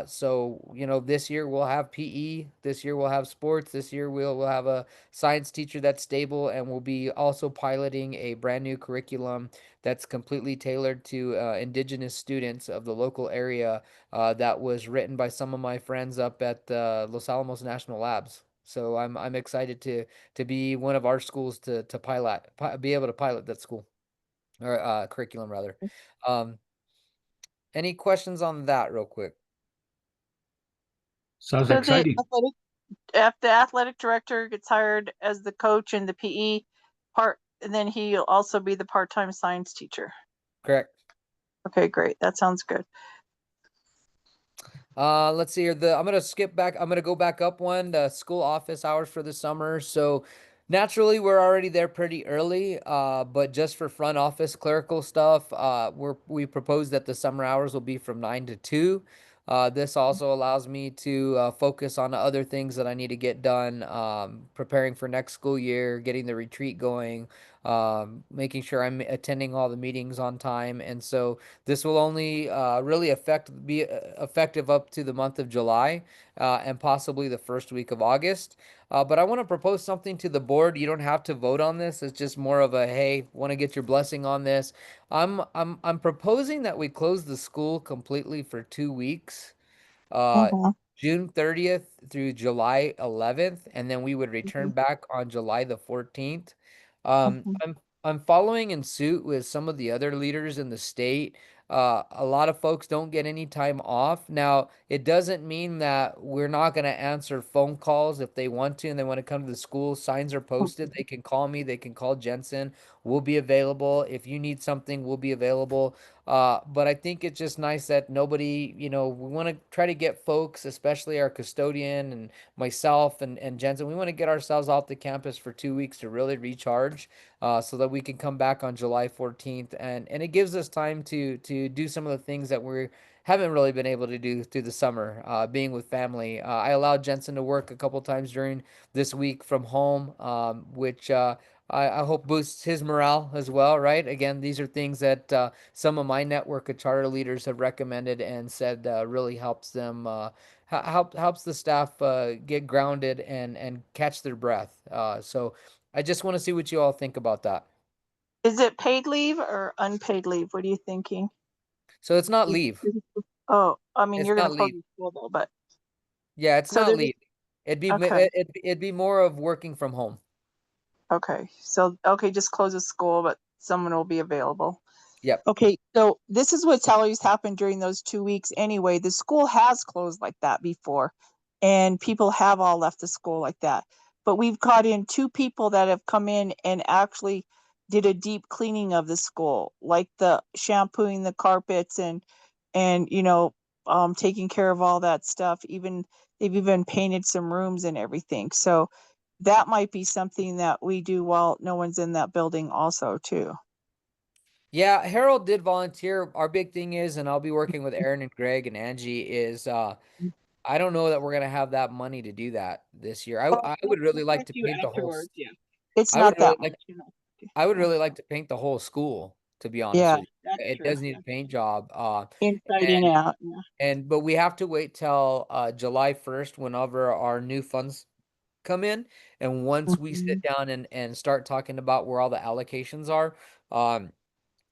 So this year we'll have PE, this year we'll have sports, this year we'll have a science teacher that's stable, and we'll be also piloting a brand new curriculum that's completely tailored to indigenous students of the local area, that was written by some of my friends up at Los Alamos National Labs. So I'm excited to be one of our schools to be able to pilot that school, or curriculum rather. Um, Any questions on that real quick? Sounds So exciting. if the athletic director gets hired as the coach and the PE part, and then he'll also be the part-time science teacher. Correct. Okay, great. That sounds good. Let's see here. I'm gonna skip back. I'm gonna go back up one. The school office hours for the summer. So naturally, we're already there pretty early. But just for front office clerical stuff, we propose that the summer hours will be from 9 to 2. This also allows me to focus on other things that I need to get done, preparing for next school year, getting the retreat going, making sure I'm attending all the meetings on time, and so this will only really be effective up to the month of July and possibly the first week of August. But I want to propose something to the board. You don't have to vote on this. It's just more of a hey, want to get your blessing on this. I'm proposing that we close the school completely for 2 weeks. Uh, Mhm. June 30th through July 11th, and then we would return Mhm. back on July the 14th. Mhm. I'm following in suit with some of the other leaders in the state. A lot of folks don't get any time off. Now, it doesn't mean that we're not going to answer phone calls if they want to and they want to come to the school. Signs are posted. They can call me. They can call Jensen. We'll be available. If you need something, we'll be available. But I think it's just nice that nobody, we want to try to get folks, especially our custodian and myself and Jensen, we want to get ourselves off the campus for 2 weeks to really recharge, so that we can come back on July 14th. And it gives us time to do some of the things that we haven't really been able to do through the summer, being with family. I allowed Jensen to work a couple times during this week from home, which I hope boosts his morale as well, right? Again, these are things that some of my network of charter leaders have recommended and said really helps them helps the staff get grounded and catch their breath. So I just want to see what you all think about that. Is it paid leave or unpaid leave? What are you thinking? So it's not leave. Oh, I mean, It's you're gonna not close leave. the school though, but Yeah, it's so not they're just leave. okay. It'd be more of working from home. Okay. So okay, just close the school, but someone will be available. Yep. Okay, so this is what's always happened during those 2 weeks anyway. The school has closed like that before, and people have all left the school like that. But we've caught in two people that have come in and actually did a deep cleaning of the school, like the shampooing the carpets and taking care of all that stuff. Even they've even painted some rooms and everything. So that might be something that we do while no one's in that building also too. Yeah, Harold did volunteer. Our big thing is, and I'll be working with Aaron and Greg and Angie, is I don't know that we're gonna have that money to do that this year. Oh, I we'll would really talk like to to you paint the whole afterwards. Yeah. It's I would not really that like much. I would Yeah. really like to paint the whole school, to be honest Yeah, with that's you. It true. does need Yeah. a paint job. Inside and And out. Yeah. but we have to wait till July 1st whenever our new funds come in. And once we sit Mhm. down and start talking about where all the allocations are, um,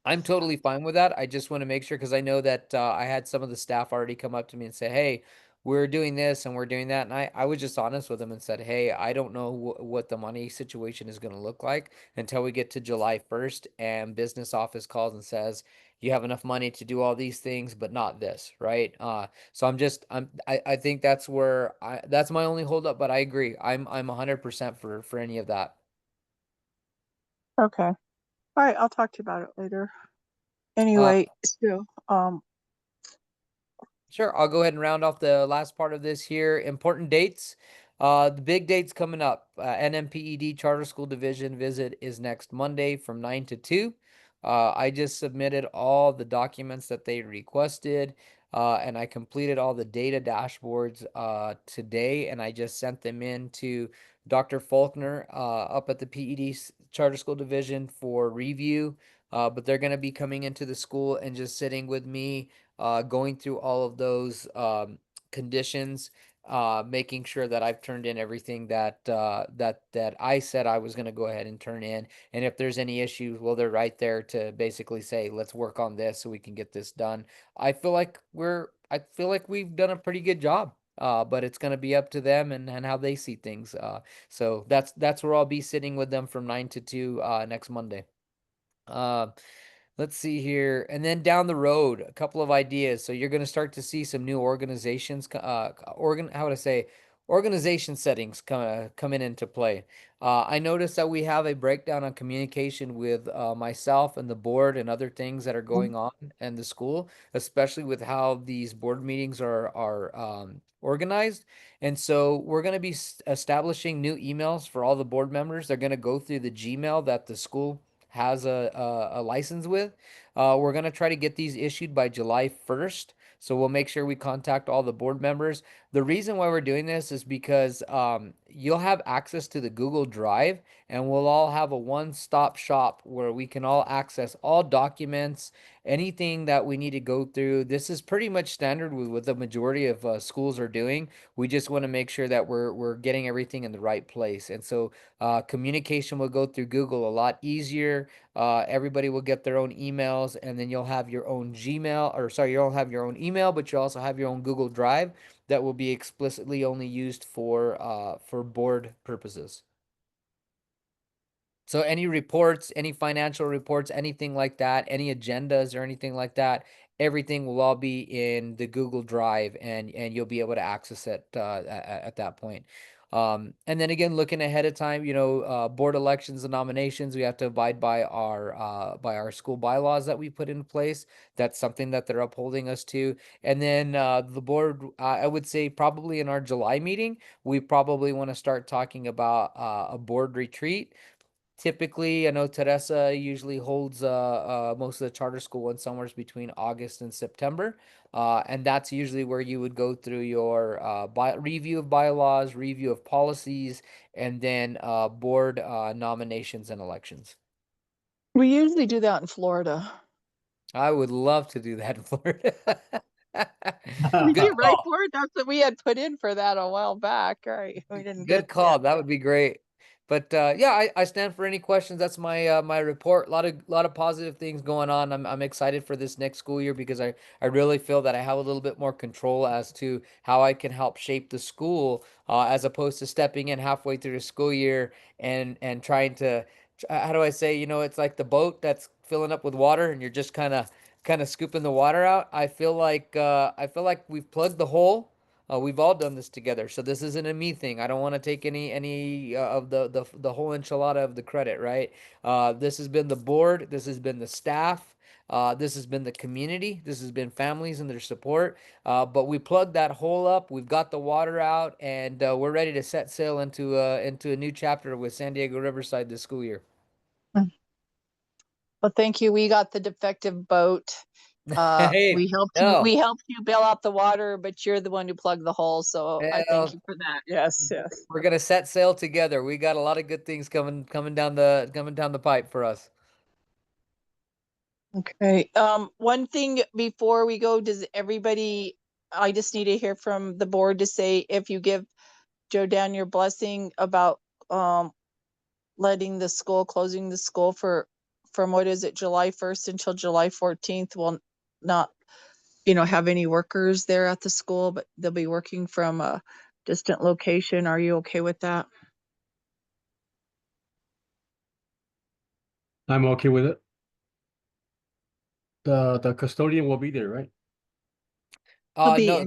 I'm totally fine with that. I just want to make sure because I know that I had some of the staff already come up to me and say, "Hey, we're doing this and we're doing that," and I was just honest with them and said, "Hey, I don't know what the money situation is going to look like until we get to July 1st and business office calls and says you have enough money to do all these things, but not this, right?" So I think that's my only holdup, but I agree. I'm 100% for any of that. Okay. All right. I'll talk to you about it later. Uh, Anyway, so Sure, I'll go ahead and round off the last part of this here. Important dates. The big dates coming up. NMPED Charter School Division visit is next Monday from 9 to 2. I just submitted all the documents that they requested, and I completed all the data dashboards today, and I just sent them in to Dr. Faulkner up at the Charter School Division for review. But they're going to be coming into the school and just sitting with me, going through all of those conditions, making sure that I've turned in everything that I said I was going to go ahead and turn in. And if there's any issues, well, they're right there to basically say, let's work on this so we can get this done. I feel like we've done a pretty good job. But it's going to be up to them and how they see things. So that's where I'll be sitting with them from 9 to 2 next Monday. Uh, let's see here. And then down the road, a couple of ideas. So you're going to start to see some new organizations, how would I say, organization settings coming into play. I noticed that we have a breakdown on communication with myself and the board and other things that are going on in the school, especially with how these board meetings are organized. And so we're going to be establishing new emails for all the board members. They're going to go through the Gmail that the school has a license with. We're going to try to get these issued by July 1st. So we'll make sure we contact all the board members. The reason why we're doing this is because you'll have access to the Google Drive, and we'll all have a one-stop shop where we can all access all documents, anything that we need to go through. This is pretty much standard with what the majority of schools are doing. We just want to make sure that we're getting everything in the right place. And so communication will go through Google a lot easier. Everybody will get their own emails, and then you'll have your own Gmail, or sorry, you'll have your own email, but you also have your own Google Drive that will be explicitly only used for board purposes. So any reports, any financial reports, anything like that, any agendas or anything like that, everything will all be in the Google Drive, and you'll be able to access it at that point. And then again, looking ahead of time, board elections and nominations, we have to abide by our school bylaws that we put in place. That's something that they're upholding us to. And then the board, I would say probably in our July meeting, we probably want to start talking about a board retreat. Typically, I know Teresa usually holds most of the charter school ones somewhere between August and September. And that's usually where you would go through your review of bylaws, review of policies, and then board nominations and elections. We usually do that in Florida. I would love to do that in Florida. Did you Good write call. for it? That's what we had put in for that a while back, right? We didn't get Good call. That would be great. But yeah, I stand for any questions. That's my report. A lot of positive things going on. I'm excited for this next school year because I really feel that I have a little bit more control as to how I can help shape the school, as opposed to stepping in halfway through the school year and trying to, how do I say, it's like the boat that's filling up with water and you're just kind of scooping the water out. I feel like we've plugged the hole. We've all done this together, so this isn't a me thing. I don't want to take any of the whole enchilada of the credit, right? This has been the board. This has been the staff. This has been the community. This has been families and their support. But we plugged that hole up. We've got the water out, and we're ready to set sail into a new chapter with San Diego Riverside this school year. Well, thank you. We got the defective boat. Hey, We helped you. no, We helped you bail out the water, but you're the one who plugged the hole. So I thank well, you for that. Yes, yes. we're gonna set sail together. We got a lot of good things coming down the pipe for us. Okay. One thing before we go, does everybody? I just need to hear from the board to say if you give Joe Dan your blessing about letting the school, closing the school from what is it, July 1st until July 14th will not, have any workers there at the school, but they'll be working from a distant location. Are you okay with that? I'm okay with it. The custodian will be there, right? He'll No,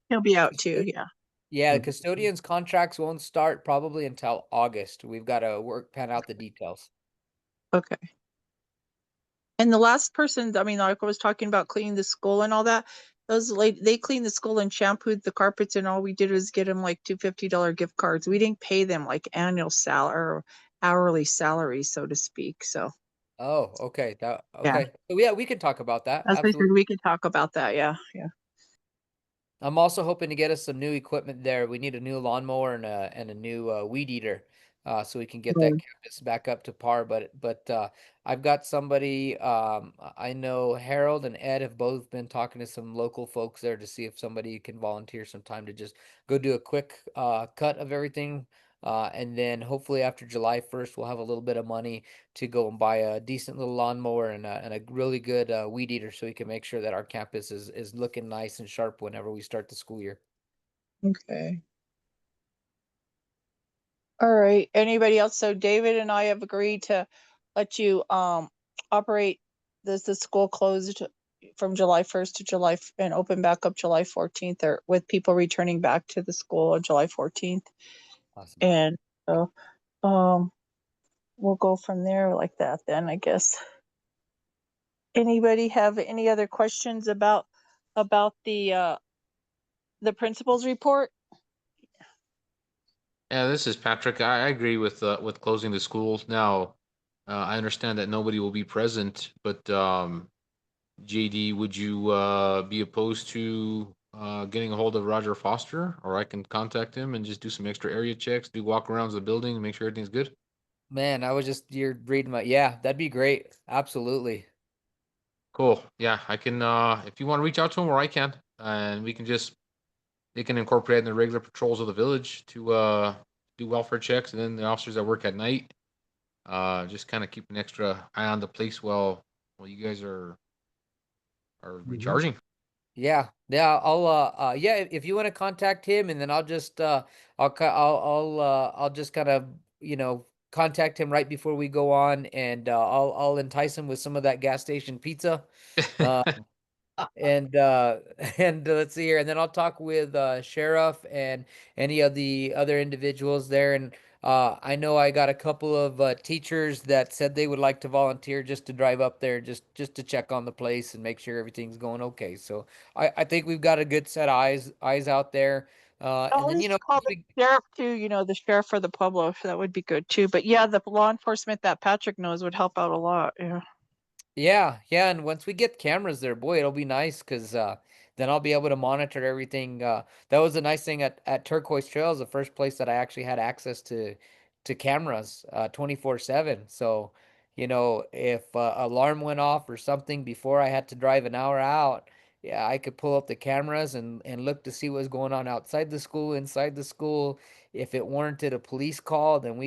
he'll be out too. Yeah. yeah, the Mhm. custodians' contracts won't start probably until August. We've got to pan out the details. Okay. And the last person, I mean, like I was talking about cleaning the school and all that, they cleaned the school and shampooed the carpets, and all we did was get them like $250 gift cards. We didn't pay them like annual salary or hourly salary, so to speak. So Oh, okay. yeah, Okay. So yeah, we can talk about that. as I said, Absolutely. we could talk about that. Yeah, yeah. I'm also hoping to get us some new equipment there. We need a new lawnmower and a new weed eater, so we can get that Right. campus back up to par. But I've got somebody. I know Harold and Ed have both been talking to some local folks there to see if somebody can volunteer some time to just go do a quick cut of everything. And then hopefully after July 1st, we'll have a little bit of money to go and buy a decent little lawnmower and a really good weed eater so we can make sure that our campus is looking nice and sharp whenever we start the school year. Okay. All right. Anybody else? So David and I have agreed to let you operate the school closed from July 1st to and open back up July 14th, or with people returning back to the school on July 14th. Awesome. And so, we'll go from there like that then, I guess. Anybody have any other questions about the principal's report? Yeah, this is Patrick. I agree with closing the schools. Now, I understand that nobody will be present, but JD, would you be opposed to getting a hold of Roger Foster, or I can contact him and just do some extra area checks, do walk arounds of the building, and make sure everything's good? Man, you're reading my, yeah, that'd be great. Absolutely. Cool. Yeah, I can. If you want to reach out to him, or I can, and we can just they can incorporate in the regular patrols of the village to do welfare checks, and then the officers that work at night just kind of keep an extra eye on the place while you guys are Mhm. recharging. Yeah, yeah, yeah, if you want to contact him, and then I'll just I'll just kind of, contact him right before we go on, and I'll entice him with some of that gas station pizza. Uh and and let's see here, and then I'll talk with sheriff and any of the other individuals there. And I know I got a couple of teachers that said they would like to volunteer just to drive up there, just to check on the place and make sure everything's going okay. So I think we've got a good set of eyes out there. And then, Always call the sheriff too, the sheriff for the Pueblo, so that would be good too. But yeah, the law enforcement that Patrick knows would help out a lot. Yeah. yeah, yeah, and once we get cameras there, boy, it'll be nice, because then I'll be able to monitor everything. That was the nice thing at Turquoise Trails, the first place that I actually had access to cameras 24/7. So, if alarm went off or something before I had to drive an hour out, yeah, I could pull up the cameras and look to see what's going on outside the school, inside the school. If it warranted a police call, then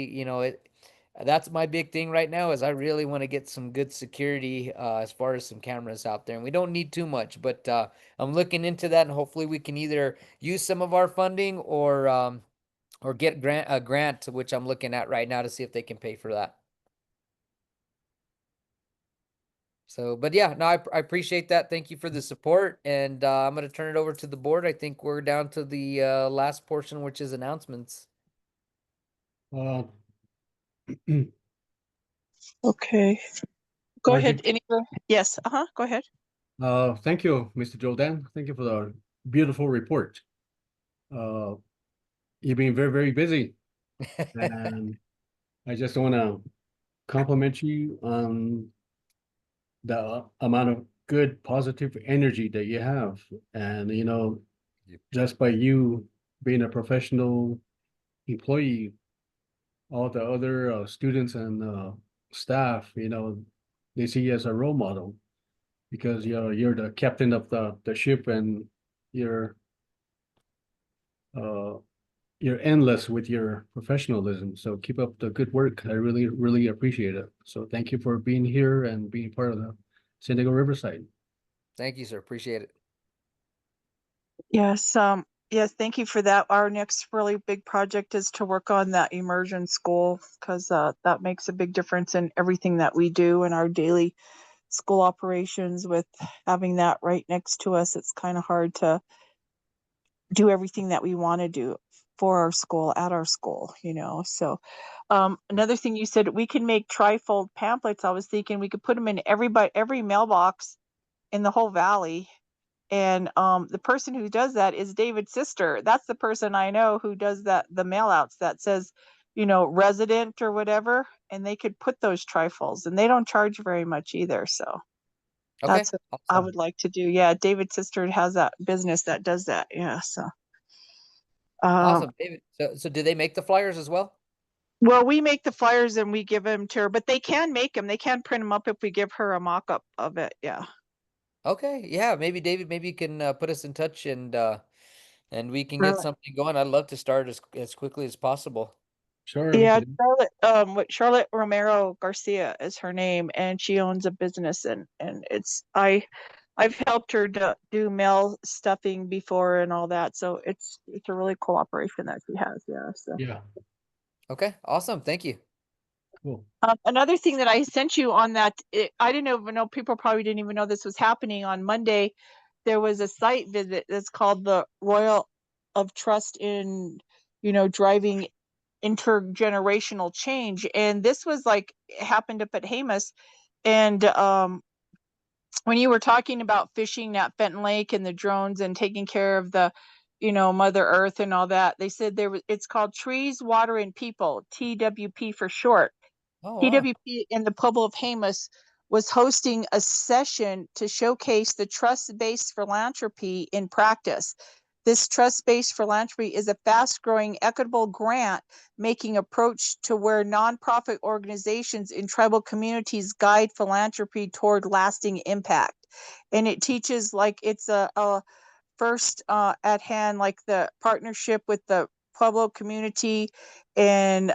that's my big thing right now, is I really want to get some good security as far as some cameras out there. And we don't need too much, but I'm looking into that, and hopefully we can either use some of our funding, or get a grant, which I'm looking at right now to see if they can pay for that. So, but yeah, no, I appreciate that. Thank you for the support, and I'm going to turn it over to the board. I think we're down to the last portion, which is announcements. Uh, Okay. Go Margie, ahead. Yes. Go ahead. thank you, Mr. Jordan. Thank you for the beautiful report. Uh, you've been very, very busy, and I just want to compliment you on the amount of good, positive energy that you have. And, Yep. just by you being a professional employee, all the other students and staff, they see you as a role model because you're the captain of the ship, and you're uh, you're endless with your professionalism. So keep up the good work. I really, really appreciate it. So thank you for being here and being part of the San Diego Riverside. Thank you, sir. Appreciate it. Yes. Yes. Thank you for that. Our next really big project is to work on that immersion school, because that makes a big difference in everything that we do in our daily school operations. With having that right next to us, it's kind of hard to do everything that we want to do for our school at our school. So another thing you said, we can make trifold pamphlets. I was thinking we could put them in every mailbox in the whole valley. And the person who does that is David's sister. That's the person I know who does the mail outs that says, resident or whatever. And they could put those trifolds, and they don't charge very much either. So Okay, that's what I awesome. would like to do. Yeah, David's sister has that business that does that. Yeah. So Awesome, David. So do they make the flyers as well? well, we make the flyers and we give them to her, but they can make them. They can print them up if we give her a mock up of it. Yeah. Okay, yeah, maybe David, maybe you can put us in touch, and we can get Right. something going. I'd love to start as quickly as possible. Sure, we Yeah, can. Charlotte Romero Garcia is her name, and she owns a business, and I've helped her do mail stuffing before and all that, so it's a really cool operation that she has. Yeah. So Yeah. Okay, awesome. Thank you. Cool. Another thing that I sent you on that, I didn't even know, people probably didn't even know this was happening. On Monday, there was a site visit that's called the Royal of Trust in, driving intergenerational change. And this was like, it happened up at Hamas. And when you were talking about fishing at Fenton Lake and the drones and taking care of the, Mother Earth and all that, they said it's called Trees, Water, and People, TWP for short. Oh, wow. TWP in the Pueblo of Jemez was hosting a session to showcase the trust-based philanthropy in practice. This trust-based philanthropy is a fast-growing, equitable grant-making approach to where nonprofit organizations in tribal communities guide philanthropy toward lasting impact. And it teaches, like, it's a first at hand, like the partnership with the Pueblo community and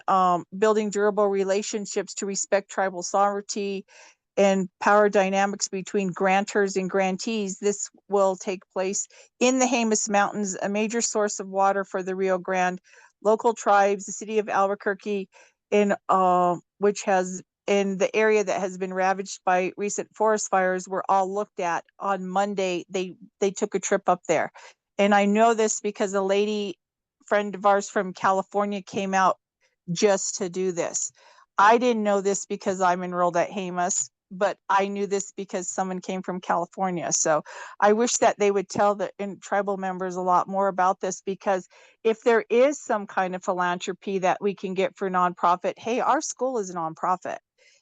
building durable relationships to respect tribal sovereignty and power dynamics between grantors and grantees. This will take place in the Jemez Mountains, a major source of water for the Rio Grande. Local tribes, the city of Albuquerque, which has in the area that has been ravaged by recent forest fires, were all looked at on Monday. They took a trip up there. And I know this because a lady friend of ours from California came out just to do this. I didn't know this because I'm enrolled at Jemez, but I knew this because someone came from California. So I wish that they would tell the tribal members a lot more about this, because if there is some kind of philanthropy that we can get for nonprofit, hey, our school is a nonprofit.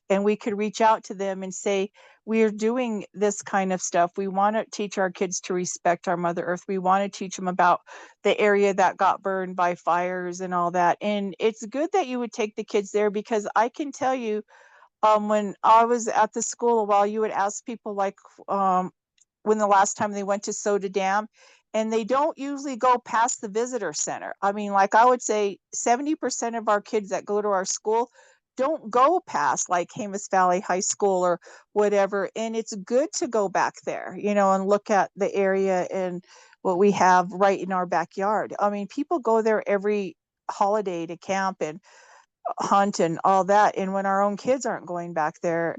And we could reach out to them and say, we're doing this kind of stuff. We want to teach our kids to respect our Mother Earth. We want to teach them about the area that got burned by fires and all that. And it's good that you would take the kids there, because I can tell you, when I was at the school a while, you would ask people like when the last time they went to Soda Dam, and they don't usually go past the visitor center. I mean, like I would say 70% of our kids that go to our school don't go past like Jemez Valley High School or whatever. And it's good to go back there, and look at the area and what we have right in our backyard. I mean, people go there every holiday to camp and hunt and all that. And when our own kids aren't going back there,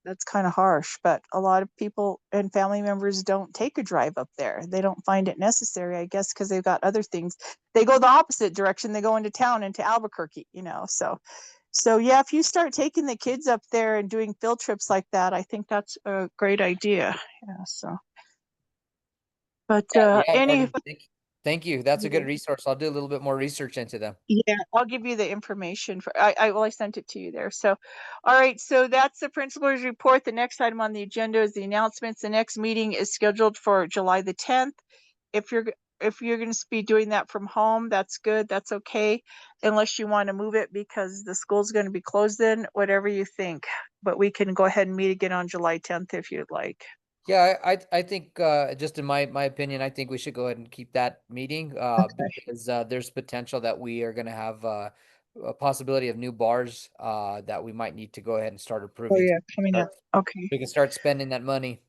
that's kind of harsh. But a lot of people and family members don't take a drive up there. They don't find it necessary, I guess, because they've got other things. They go the opposite direction. They go into town, into Albuquerque, So yeah, if you start taking the kids up there and doing field trips like that, I think that's a great idea. Yeah. So, but Yeah, any, thank you. That's a good resource. I'll do a little bit more research into them. yeah, I'll give you the information for, I sent it to you there. So, all right. So that's the principal's report. The next item on the agenda is the announcements. The next meeting is scheduled for July the 10th. If you're going to be doing that from home, that's good. That's okay. Unless you want to move it because the school's going to be closed then, whatever you think. But we can go ahead and meet again on July 10th if you'd like. Yeah, I think just in my opinion, I think we should go ahead and keep that meeting because there's potential that we are going to have a possibility of new bars that we might need to go ahead and start Oh approving. yeah, coming up. Okay. We can start spending that money.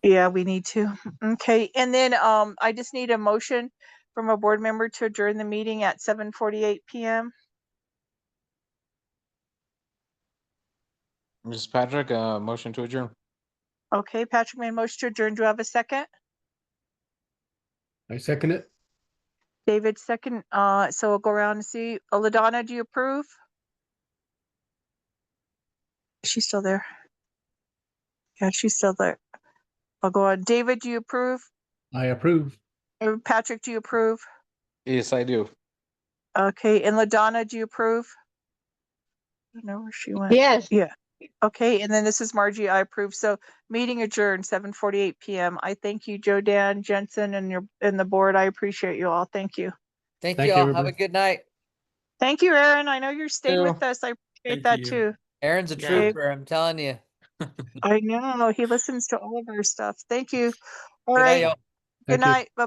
Yeah, we need to. Okay. And then I just need a motion from a board member to adjourn the meeting at 7:48 p.m. Mrs. Patrick, motion to adjourn. Okay, Patrick made a motion to adjourn. Do I have a second? I second it. David second. So we'll go around and see. LaDonna, do you approve? Is she still there? Yeah, she's still there. I'll go on. David, do you approve? I approve. Patrick, do you approve? Yes, I do. Okay, and LaDonna, do you approve? I don't know where she went. Yes. Yeah. Okay, and then this is Margie. I approve. So meeting adjourned 7:48 p.m. I thank you, Joe, Dan, Jensen, and the board. I appreciate you all. Thank you. Thank Thank you you, all. Have a everybody. good night. Thank you, Aaron. I know you're staying with you. us. I appreciate Thank that you. too. Aaron's a Yeah. trooper, I'm telling you. I know he listens to all of our stuff. Thank you. All Good night, right. y'all. Good Thank you. night. Bye.